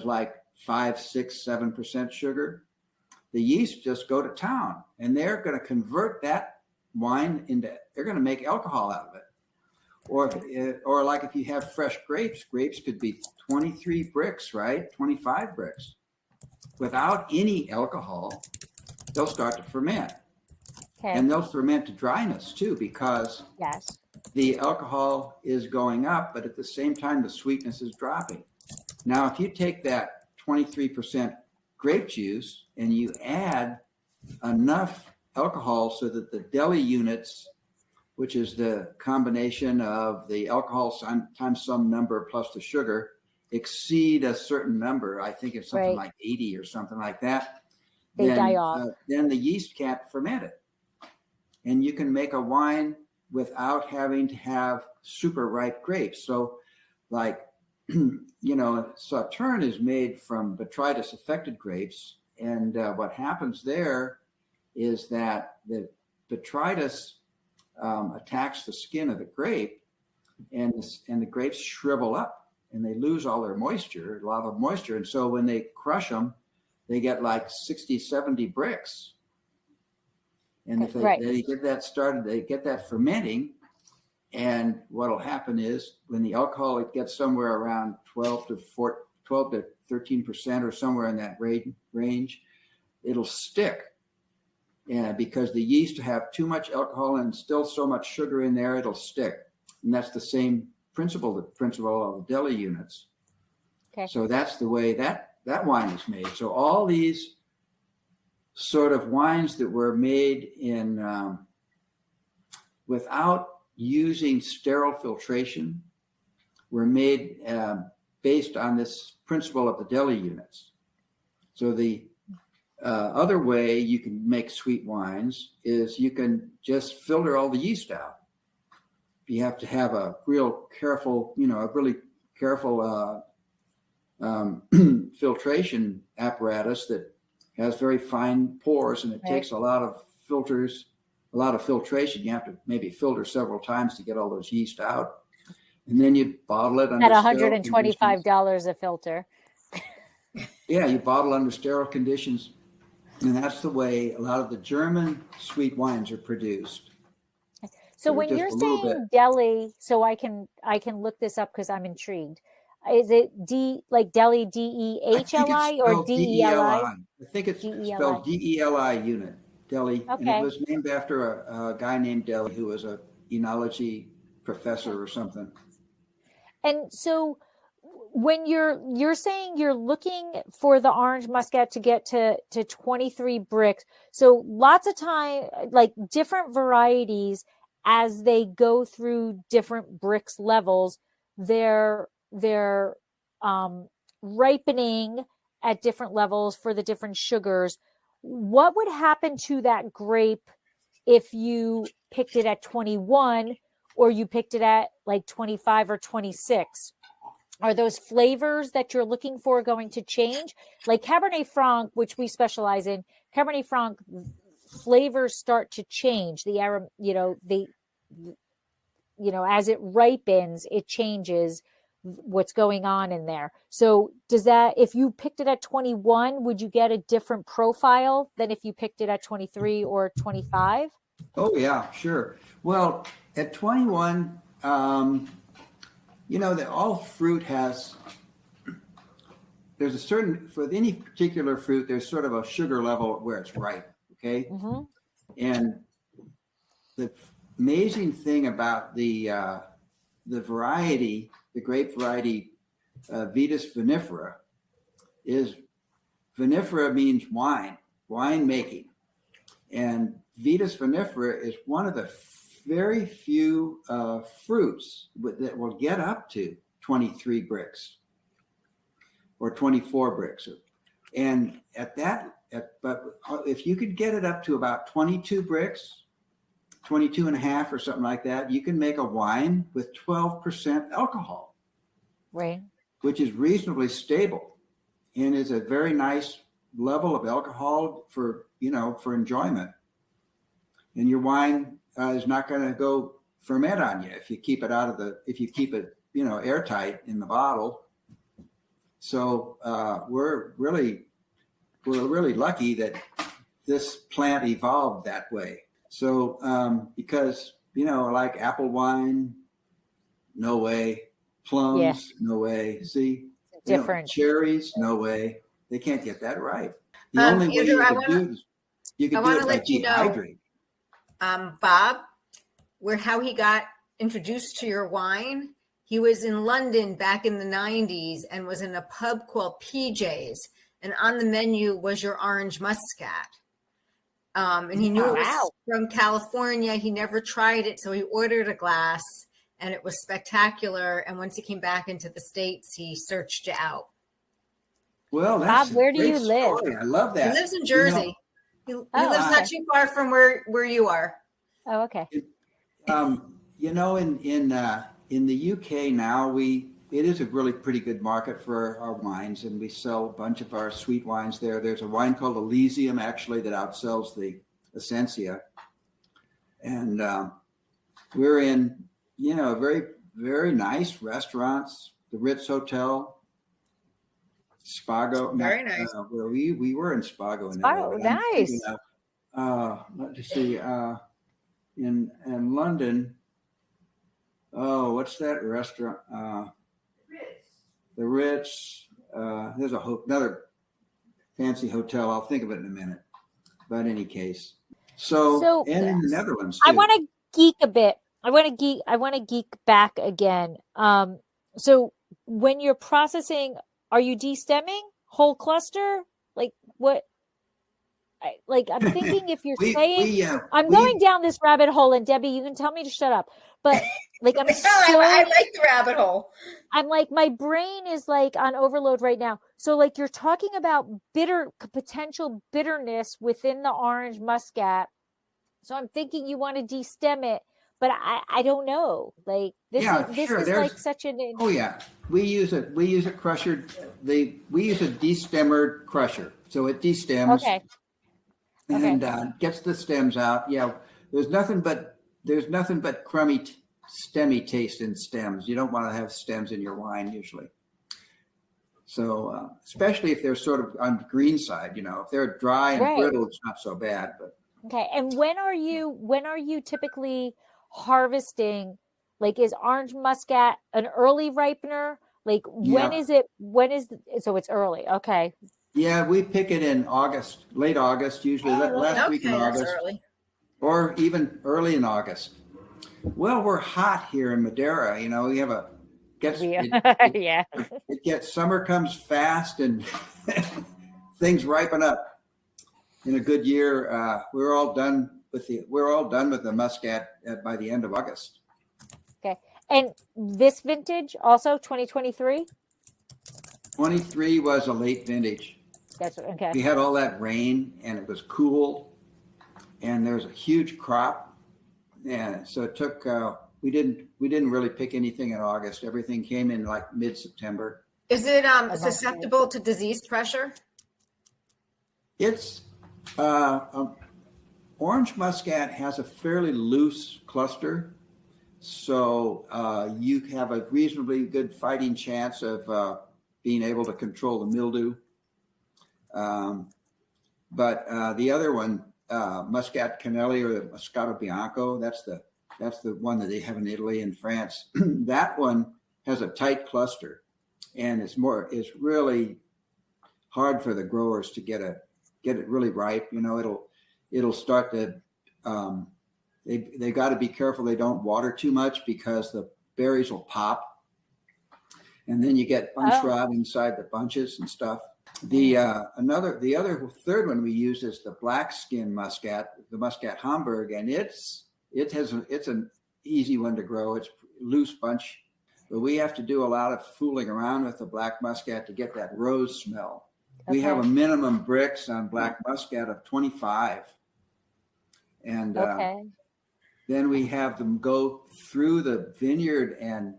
like 5, 6, 7% sugar, the yeast just go to town, and they're going to convert that wine they're going to make alcohol out of it. Or like if you have fresh grapes could be 23 bricks, right? 25 bricks. Without any alcohol, they'll start to ferment. Okay. And they'll ferment to dryness too, because the alcohol is going up, but at the same time, the sweetness is dropping. Now, if you take that 23% grape juice and you add enough alcohol so that the Deli units, which is the combination of the alcohol times some number plus the sugar, exceed a certain number, I think it's something like 80 or something like that, then die off. Then the yeast can't ferment it. And you can make a wine without having to have super ripe grapes. So like Sauterne is made from botrytis affected grapes. And what happens there is that the botrytis attacks the skin of the grape, and the grapes shrivel up and they lose all their moisture, a lot of moisture. And so when they crush them, they get like 60, 70 bricks. And if they get that started, they get that fermenting. And what will happen is when the alcohol, it gets somewhere around 12 to 13% or somewhere in that range, it'll stick. And because the yeast have too much alcohol and still so much sugar in there, it'll stick. And that's the same principle of the deli units. Okay. So that's the way that wine is made. So all these sort of wines that were made in without using sterile filtration were made based on this principle of the deli units. So the other way you can make sweet wines is you can just filter all the yeast out. You have to have a real careful, filtration apparatus that has very fine pores, and it takes a lot of filtration. You have to maybe filter several times to get all those yeast out. And then you bottle it under at $125 a filter. Yeah, you bottle under sterile conditions. And that's the way a lot of the German sweet wines are produced. So when you're saying deli, so I can look this up because I'm intrigued. Is it deli DEHLI or DELI? I think it's spelled DELI unit, deli. Okay. And it was named after a guy named Deli who was a enology professor or something. And so when you're saying you're looking for the Orange Muscat to get to 23 bricks, so lots of time, like different varieties, as they go through different bricks levels, they're ripening at different levels for the different sugars. What would happen to that grape if you picked it at 21 or you picked it at like 25 or 26? Are those flavors that you're looking for going to change? Like Cabernet Franc, which we specialize in, Cabernet Franc flavors start to change. The as it ripens, it changes what's going on in there. So does that, if you picked it at 21, would you get a different profile than if you picked it at 23 or 25? Oh yeah, sure. Well, at 21, that all fruit there's a certain, for any particular fruit, there's sort of a sugar level where it's ripe. Okay. Mm-hmm. And the amazing thing about the variety, the grape variety Vitis vinifera, is vinifera means wine making. And Vitis vinifera is one of the very few fruits that will get up to 23 bricks or 24 bricks. And but if you could get it up to about 22 bricks, 22 and a half or something like that, you can make a wine with 12% alcohol. Right. Which is reasonably stable and is a very nice level of alcohol for enjoyment. And your wine is not going to go ferment on you if you keep it airtight in the bottle. So we're really lucky that this plant evolved that way. So because like apple wine, no way. Plums, no way. See, different. Cherries, no way. They can't get that right. The only way you can do it by dehydrate. Bob, how he got introduced to your wine. He was in London back in the 90s and was in a pub called PJ's, and on the menu was your Orange Muscat. And he knew it was from California. He never tried it, so he ordered a glass, and it was spectacular. And once he came back into the States, he searched it out. Well, that's Bob, where do you live? I love that. He lives in Jersey. He lives not too far from where you are. Oh, okay. In the UK now, we is a really pretty good market for our wines, and we sell a bunch of our sweet wines there. There's a wine called Elysium, actually, that outsells the Essentia. And we're in, very, very nice restaurants, the Ritz Hotel, Spago. Very nice. Well, we were in Spago. Spago, nice. Let's see, in London. Oh, what's that restaurant? The Ritz. There's another fancy hotel. I'll think of it in a minute. But in any case, so and in the Netherlands too. I want to geek a bit. I want to geek back again. So when you're processing, are you destemming whole cluster? Like what? I'm thinking if you're I'm going down this rabbit hole, and Debbie, you can tell me to shut up. But I like the rabbit hole. I'm like, my brain is like on overload right now. So like you're talking about potential bitterness within the orange muscat. So I'm thinking you want to destem it, but I don't know. Like this is like such an. Oh yeah, we use a crusher. We use a destemmered crusher, so it destems. Okay. And gets the stems out. Yeah, there's nothing but crummy, stemmy taste in stems. You don't want to have stems in your wine usually. So especially if they're sort of on the green side, if they're dry and brittle, it's not so bad. But okay. And when are you typically harvesting? Like, is orange muscat an early ripener? Like, when is it? So it's early. Okay. Yeah, we pick it in August, late August, usually last week in August, or even early in August. Well, we're hot here in Madeira. We have summer comes fast and things ripen up. In a good year, we're all done with the muscat by the end of August. Okay, and this vintage also 2023. 23 was a late vintage. That's okay. We had all that rain and it was cool, and there was a huge crop, and so it took. We didn't really pick anything in August. Everything came in like mid-September. Is it susceptible to disease pressure? It's orange muscat has a fairly loose cluster, so you have a reasonably good fighting chance of being able to control the mildew. But the other one, Muscat Canelli or the Moscato Bianco, that's the one that they have in Italy and France. That one has a tight cluster, and it's really hard for the growers to get it really ripe. It'll start to they got to be careful they don't water too much, because the berries will pop, and then you get bunch rot inside the bunches and stuff. The third one we use is the black skin muscat, the Muscat Hamburg, and it's an easy one to grow. It's loose bunch, but we have to do a lot of fooling around with the black muscat to get that rose smell. Okay. We have a minimum bricks on black muscat of 25, and then we have them go through the vineyard and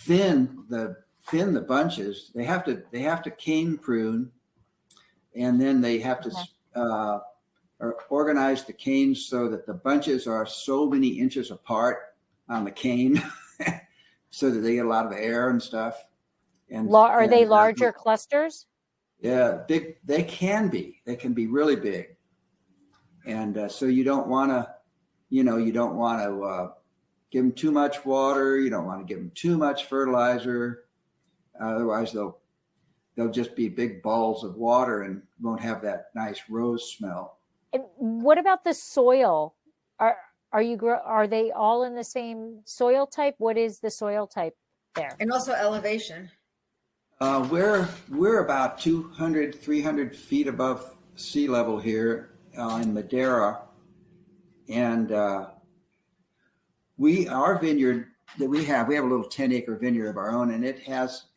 thin the bunches. They have to cane prune, and then they have to organize the canes so that the bunches are so many inches apart on the cane, so that they get a lot of air and stuff. And are they larger clusters? Yeah, big. They can be really big, and so you don't want to, give them too much water. You don't want to give them too much fertilizer. Otherwise, they'll just be big balls of water and won't have that nice rose smell. And what about the soil? Are they all in the same soil type? What is the soil type there? And also elevation. We're about 200, 300 feet above sea level here in Madeira, and our vineyard that we have a little 10-acre vineyard of our own, and it has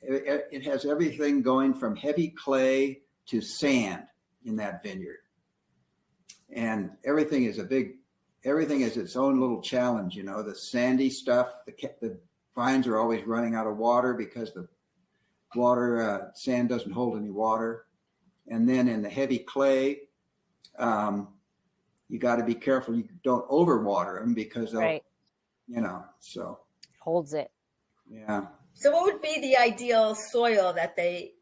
everything going from heavy clay to sand in that vineyard, and everything is its own little challenge. The sandy stuff, the vines are always running out of water because the water, sand doesn't hold any water. And then in the heavy clay, you got to be careful you don't overwater them because they'll, Right. So. Holds it. Yeah. So what would be the ideal soil that the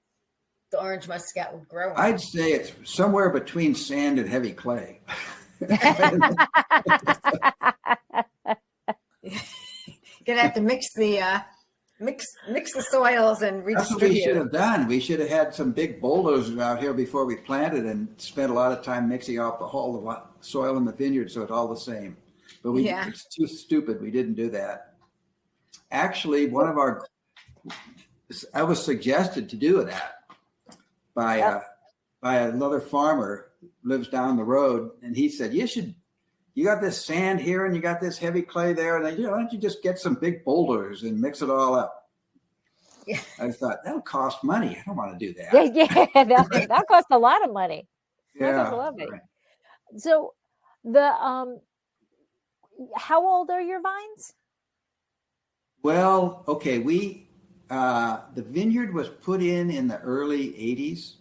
Orange Muscat would grow in? I'd say it's somewhere between sand and heavy clay. Gonna have to mix the soils and That's what we should redistribute. have done. We should have had some big bulldozers out here before we planted and spent a lot of time mixing off all the soil in the vineyard so it's all the same. But it's too stupid. We didn't do that. Actually, I was suggested to do that by another farmer who lives down the road, and he said, you got this sand here and you got this heavy clay there, and why don't you just get some big boulders and mix it all up? Yeah. I thought that'll cost money. I don't want to do that. That costs a lot of money. Yeah, That costs a lot of money. right. So how old are your vines? Well, okay, the vineyard was put in the early 80s.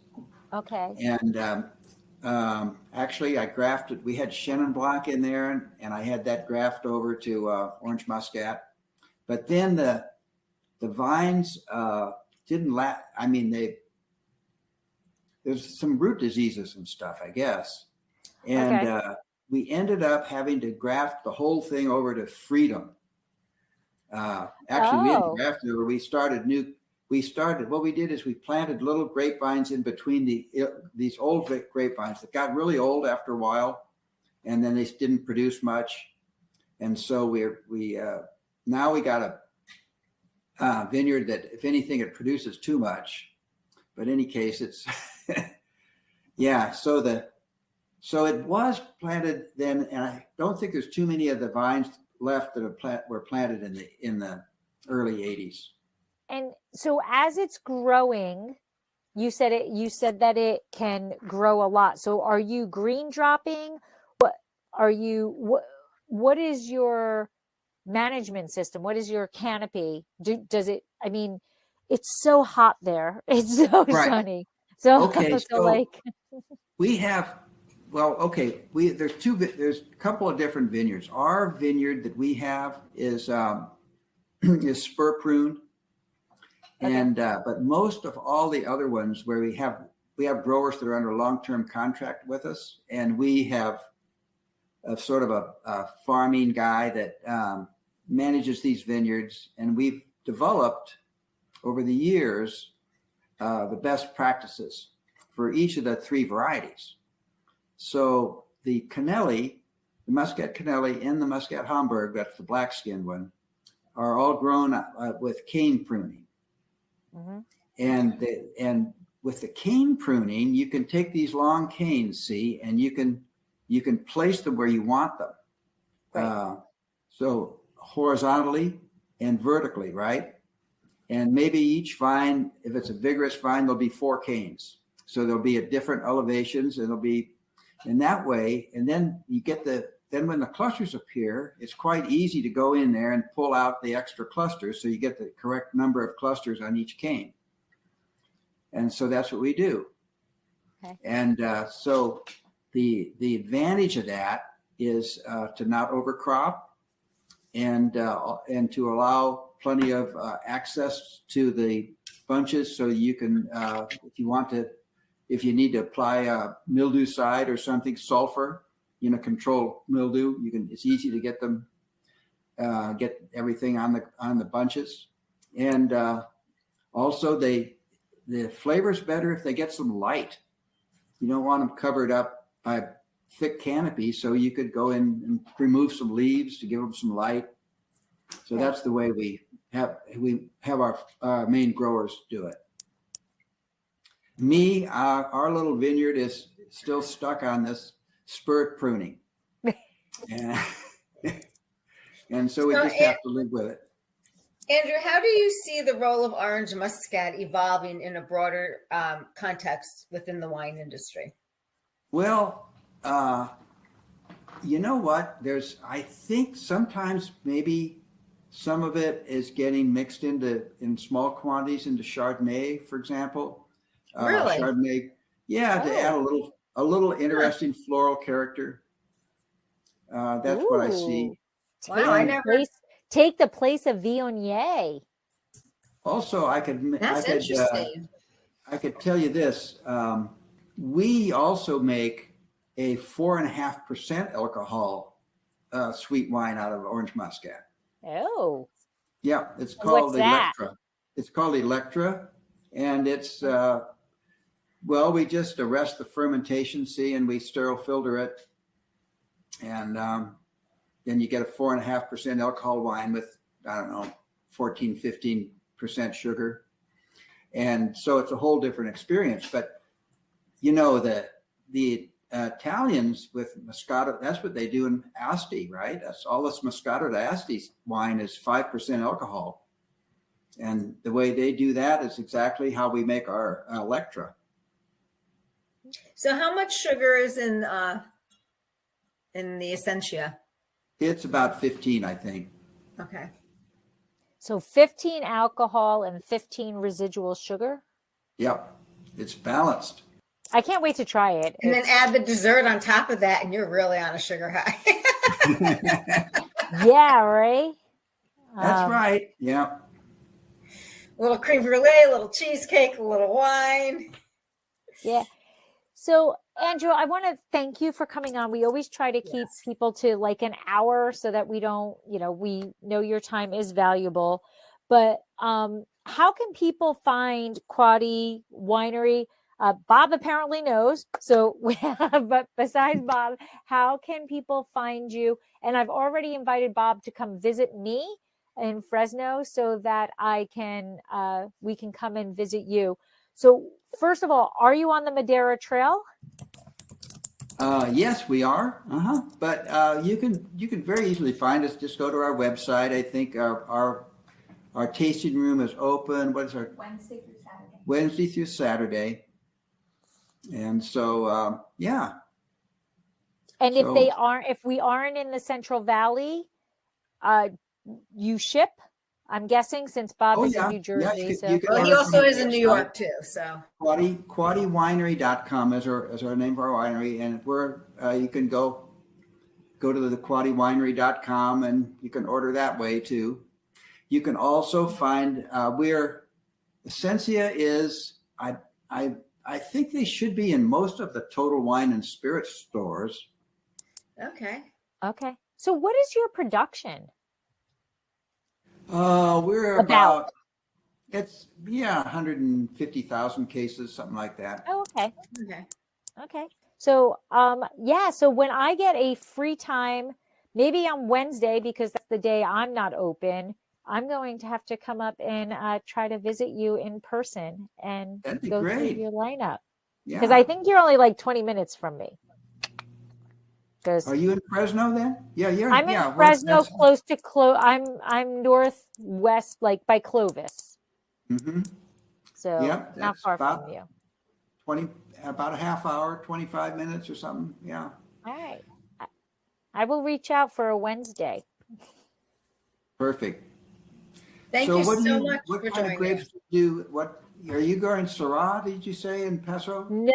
Okay. And actually, I grafted. We had Chenin Blanc in there, and I had that graft over to Orange Muscat. But then the vines didn't last. I mean, there's some root diseases and stuff, I guess. And we ended up having to graft the whole thing over to Freedom. Actually, we didn't graft it over. What we did is we planted little grapevines in between these old grapevines that got really old after a while, and then they didn't produce much. And so now we got a vineyard that, if anything, it produces too much. But in any case, it's So it was planted then, and I don't think there's too many of the vines left that were planted in the early 80s. And so as it's growing, you said that it can grow a lot. So are you green dropping? What is your management system? What is your canopy? It's so hot there. It's so sunny. So, we have, there's a couple of different vineyards. Our vineyard that we have is spur pruned. And but most of all the other ones where we have growers that are under long-term contract with us, and we have a sort of a farming guy that manages these vineyards, and we've developed over the years the best practices for each of the three varieties. So the Canelli, the Muscat Canelli and the Muscat Hamburg, that's the black-skinned one, are all grown with cane pruning. Mm-hmm. And with the cane pruning, you can take these long canes, and you can place them where you want them. Right. So horizontally and vertically, right? And maybe each vine, if it's a vigorous vine, there'll be 4 canes. So there'll be at different elevations, and it'll be in that way. And then you get then when the clusters appear, it's quite easy to go in there and pull out the extra clusters, so you get the correct number of clusters on each cane. And so that's what we do. Okay. And so the advantage of that is to not overcrop, and to allow plenty of access to the bunches, so you can, if you need to apply a mildewcide or something, sulfur, control mildew, it's easy to get them, get everything on the bunches. And also the flavor's better if they get some light. You don't want them covered up by a thick canopy, so you could go in and remove some leaves to give them some light. So that's the way we have our main growers do it. Our little vineyard is still stuck on this spur pruning. And so we just have to live with it. Andrew, how do you see the role of Orange Muscat evolving in a broader context within the wine industry? Well, you know what? I think sometimes maybe Some of it is getting mixed in small quantities into Chardonnay, for example. Really? Chardonnay, yeah, to add a little interesting floral character. That's what I see. Wow, I never. Take the place of Viognier. Also, That's interesting. I could tell you this. We also make a 4.5% alcohol sweet wine out of Orange Muscat. Oh. Yeah, it's called What's that? Electra. It's called Electra, and it's we just arrest the fermentation, and we sterile filter it, and then you get a 4.5% alcohol wine with 14-15% sugar, and so it's a whole different experience. But the Italians with Moscato, that's what they do in Asti, right? That's all this Moscato d'Asti wine is 5% alcohol. And the way they do that is exactly how we make our Electra. So how much sugar is in the Essentia? It's about 15, I think. Okay. So 15 alcohol and 15 residual sugar? Yep. It's balanced. I can't wait to try it. And then add the dessert on top of that, and you're really on a sugar high. Yeah, right? That's right. Yeah. A little creme brulee, a little cheesecake, a little wine. Yeah. So, Andrew, I want to thank you for coming on. We always try to keep people to like an hour so that we don't, we know your time is valuable. But how can people find Quady Winery? Bob apparently knows. So, but besides Bob, how can people find you? And I've already invited Bob to come visit me in Fresno so that we can come and visit you. So, first of all, are you on the Madera Trail? Yes, we are. But you can very easily find us. Just go to our website. I think our tasting room is open. What is our Wednesday through Saturday? Wednesday through Saturday. And so, yeah. And if we aren't in the Central Valley, you ship, I'm guessing, since Bob is in New Jersey. Well, he also is in New York too. So QuadyWinery.com is our name for our winery, and you can go to the QuadyWinery.com and you can order that way too. You can also find Essentia is I think they should be in most of the Total Wine and Spirits stores. Okay. So what is your production? We're about 150,000 cases, something like that. Oh, okay. So, so when I get a free time, maybe on Wednesday, because that's the day I'm not open, I'm going to have to come up and try to visit you in person and go through your lineup. Because I think you're only like 20 minutes from me. Are you in Fresno then? Yeah, I'm in Fresno, close to I'm northwest, like by Clovis. Mm-hmm. So not far from you. About a half hour, 25 minutes or something. Yeah. All right. I will reach out for a Wednesday. Perfect. Thank you so much for joining. What kind of grapes do you do? What are you growing? Syrah? Did you say in Paso? No.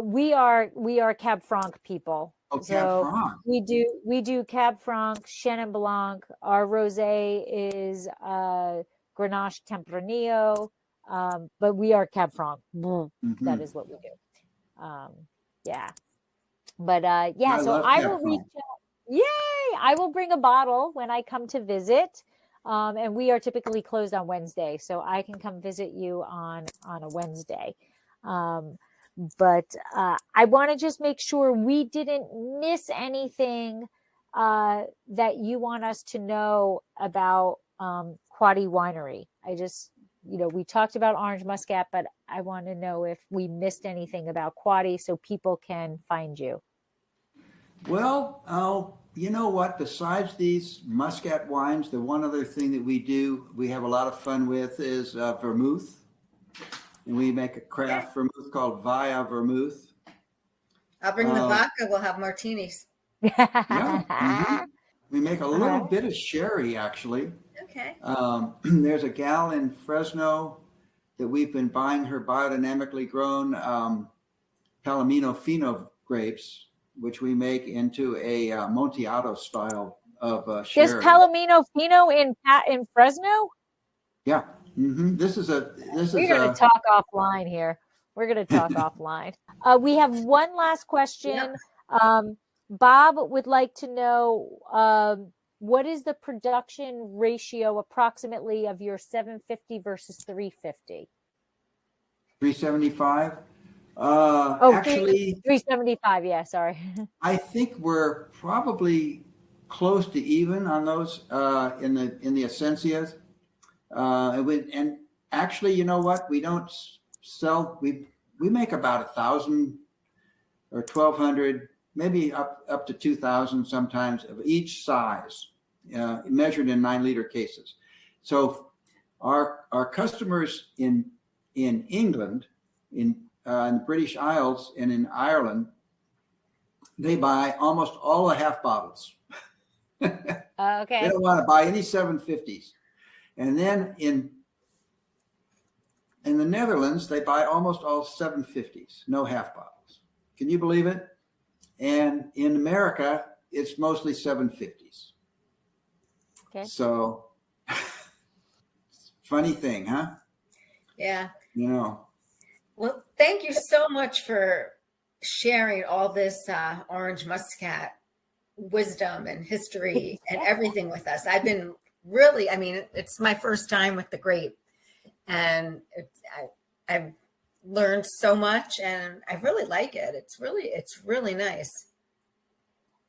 We are Cab Franc people. Oh, Cab Franc. We do Cab Franc, Chenin Blanc. Our rosé is Grenache Tempranillo, but we are Cab Franc. Mm-hmm. That is what we do. But so I will reach out. Yay! I will bring a bottle when I come to visit. And we are typically closed on Wednesday, so I can come visit you on a Wednesday. But I want to just make sure we didn't miss anything that you want us to know about Quady Winery. I just, we talked about Orange Muscat, but I want to know if we missed anything about Quady so people can find you. Well, you know what? Besides these Muscat wines, the one other thing that we have a lot of fun with is vermouth. And we make a craft vermouth called Via Vermouth. I'll bring the vodka. We'll have martinis. Yeah. Mm-hmm. We make a little bit of sherry, actually. Okay. There's a gal in Fresno that we've been buying her biodynamically grown Palomino Fino grapes, which we make into a Amontillado style of sherry. There's Palomino Fino in Fresno? Yeah. Mm-hmm. We're going to talk offline here. We're going to talk offline. We have one last question. Yeah. Bob would like to know what is the production ratio approximately of your 750 versus 350? 375. Actually, 375. Yeah, sorry. I think we're probably close to even on those in the Essencias. And actually, you know what? We don't sell. We make about 1,000 or 1,200, maybe up to 2,000 sometimes of each size, measured in 9-liter cases. So our customers in England, in the British Isles and in Ireland, they buy almost all the half bottles. Okay. They don't want to buy any 750s. And then in the Netherlands, they buy almost all 750s, no half bottles. Can you believe it? And in America, it's mostly 750s. Okay. So, funny thing, huh? Yeah. You know. Well, thank you so much for sharing all this Orange Muscat wisdom and history and everything with us. I've been really, it's my first time with the grape, and I've learned so much, and I really like it. It's really nice.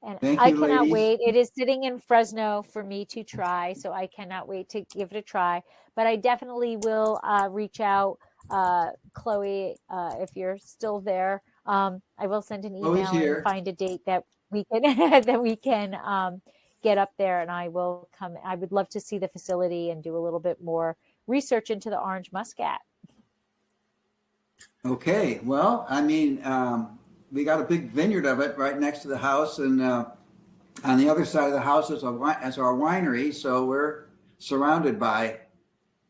And I cannot wait. It is sitting in Fresno for me to try, so I cannot wait to give it a try. But I definitely will reach out, Chloe, if you're still there. I will send an email and find a date that we can get up there, and I will come. I would love to see the facility and do a little bit more research into the Orange Muscat. Okay. Well, we got a big vineyard of it right next to the house, and on the other side of the house is our winery. So we're surrounded by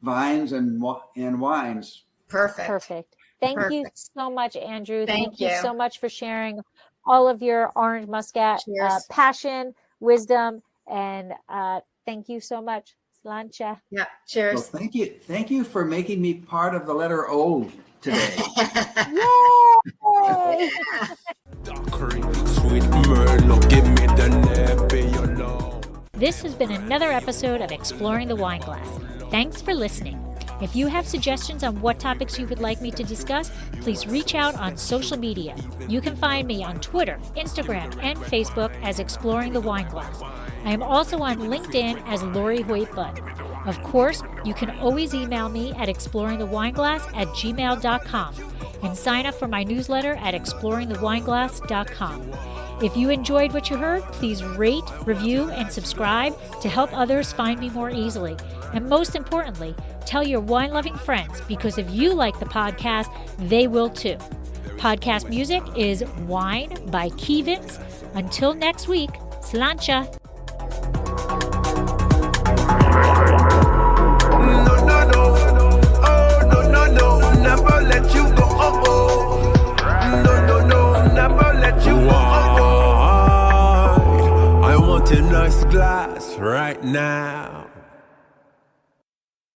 vines and wines. Perfect. Thank you so much, Andrew. Thank you so much for sharing all of your Orange Muscat passion, wisdom, and thank you so much. Sláinte. Yeah. Cheers. Well, thank you for making me part of the letter O today. Yay! This has been another episode of Exploring the Wine Glass. Thanks for listening. If you have suggestions on what topics you would like me to discuss, please reach out on social media. You can find me on Twitter, Instagram, and Facebook as Exploring the Wine Glass. I am also on LinkedIn as Lori Hoyt-Budd. Of course, you can always email me at exploringthewineglass@gmail.com and sign up for my newsletter at exploringthewineglass.com. If you enjoyed what you heard, please rate, review, and subscribe to help others find me more easily. And most importantly, tell your wine-loving friends, because if you like the podcast, they will too. Podcast music is Wine by Kevins. Until next week, Sláinte.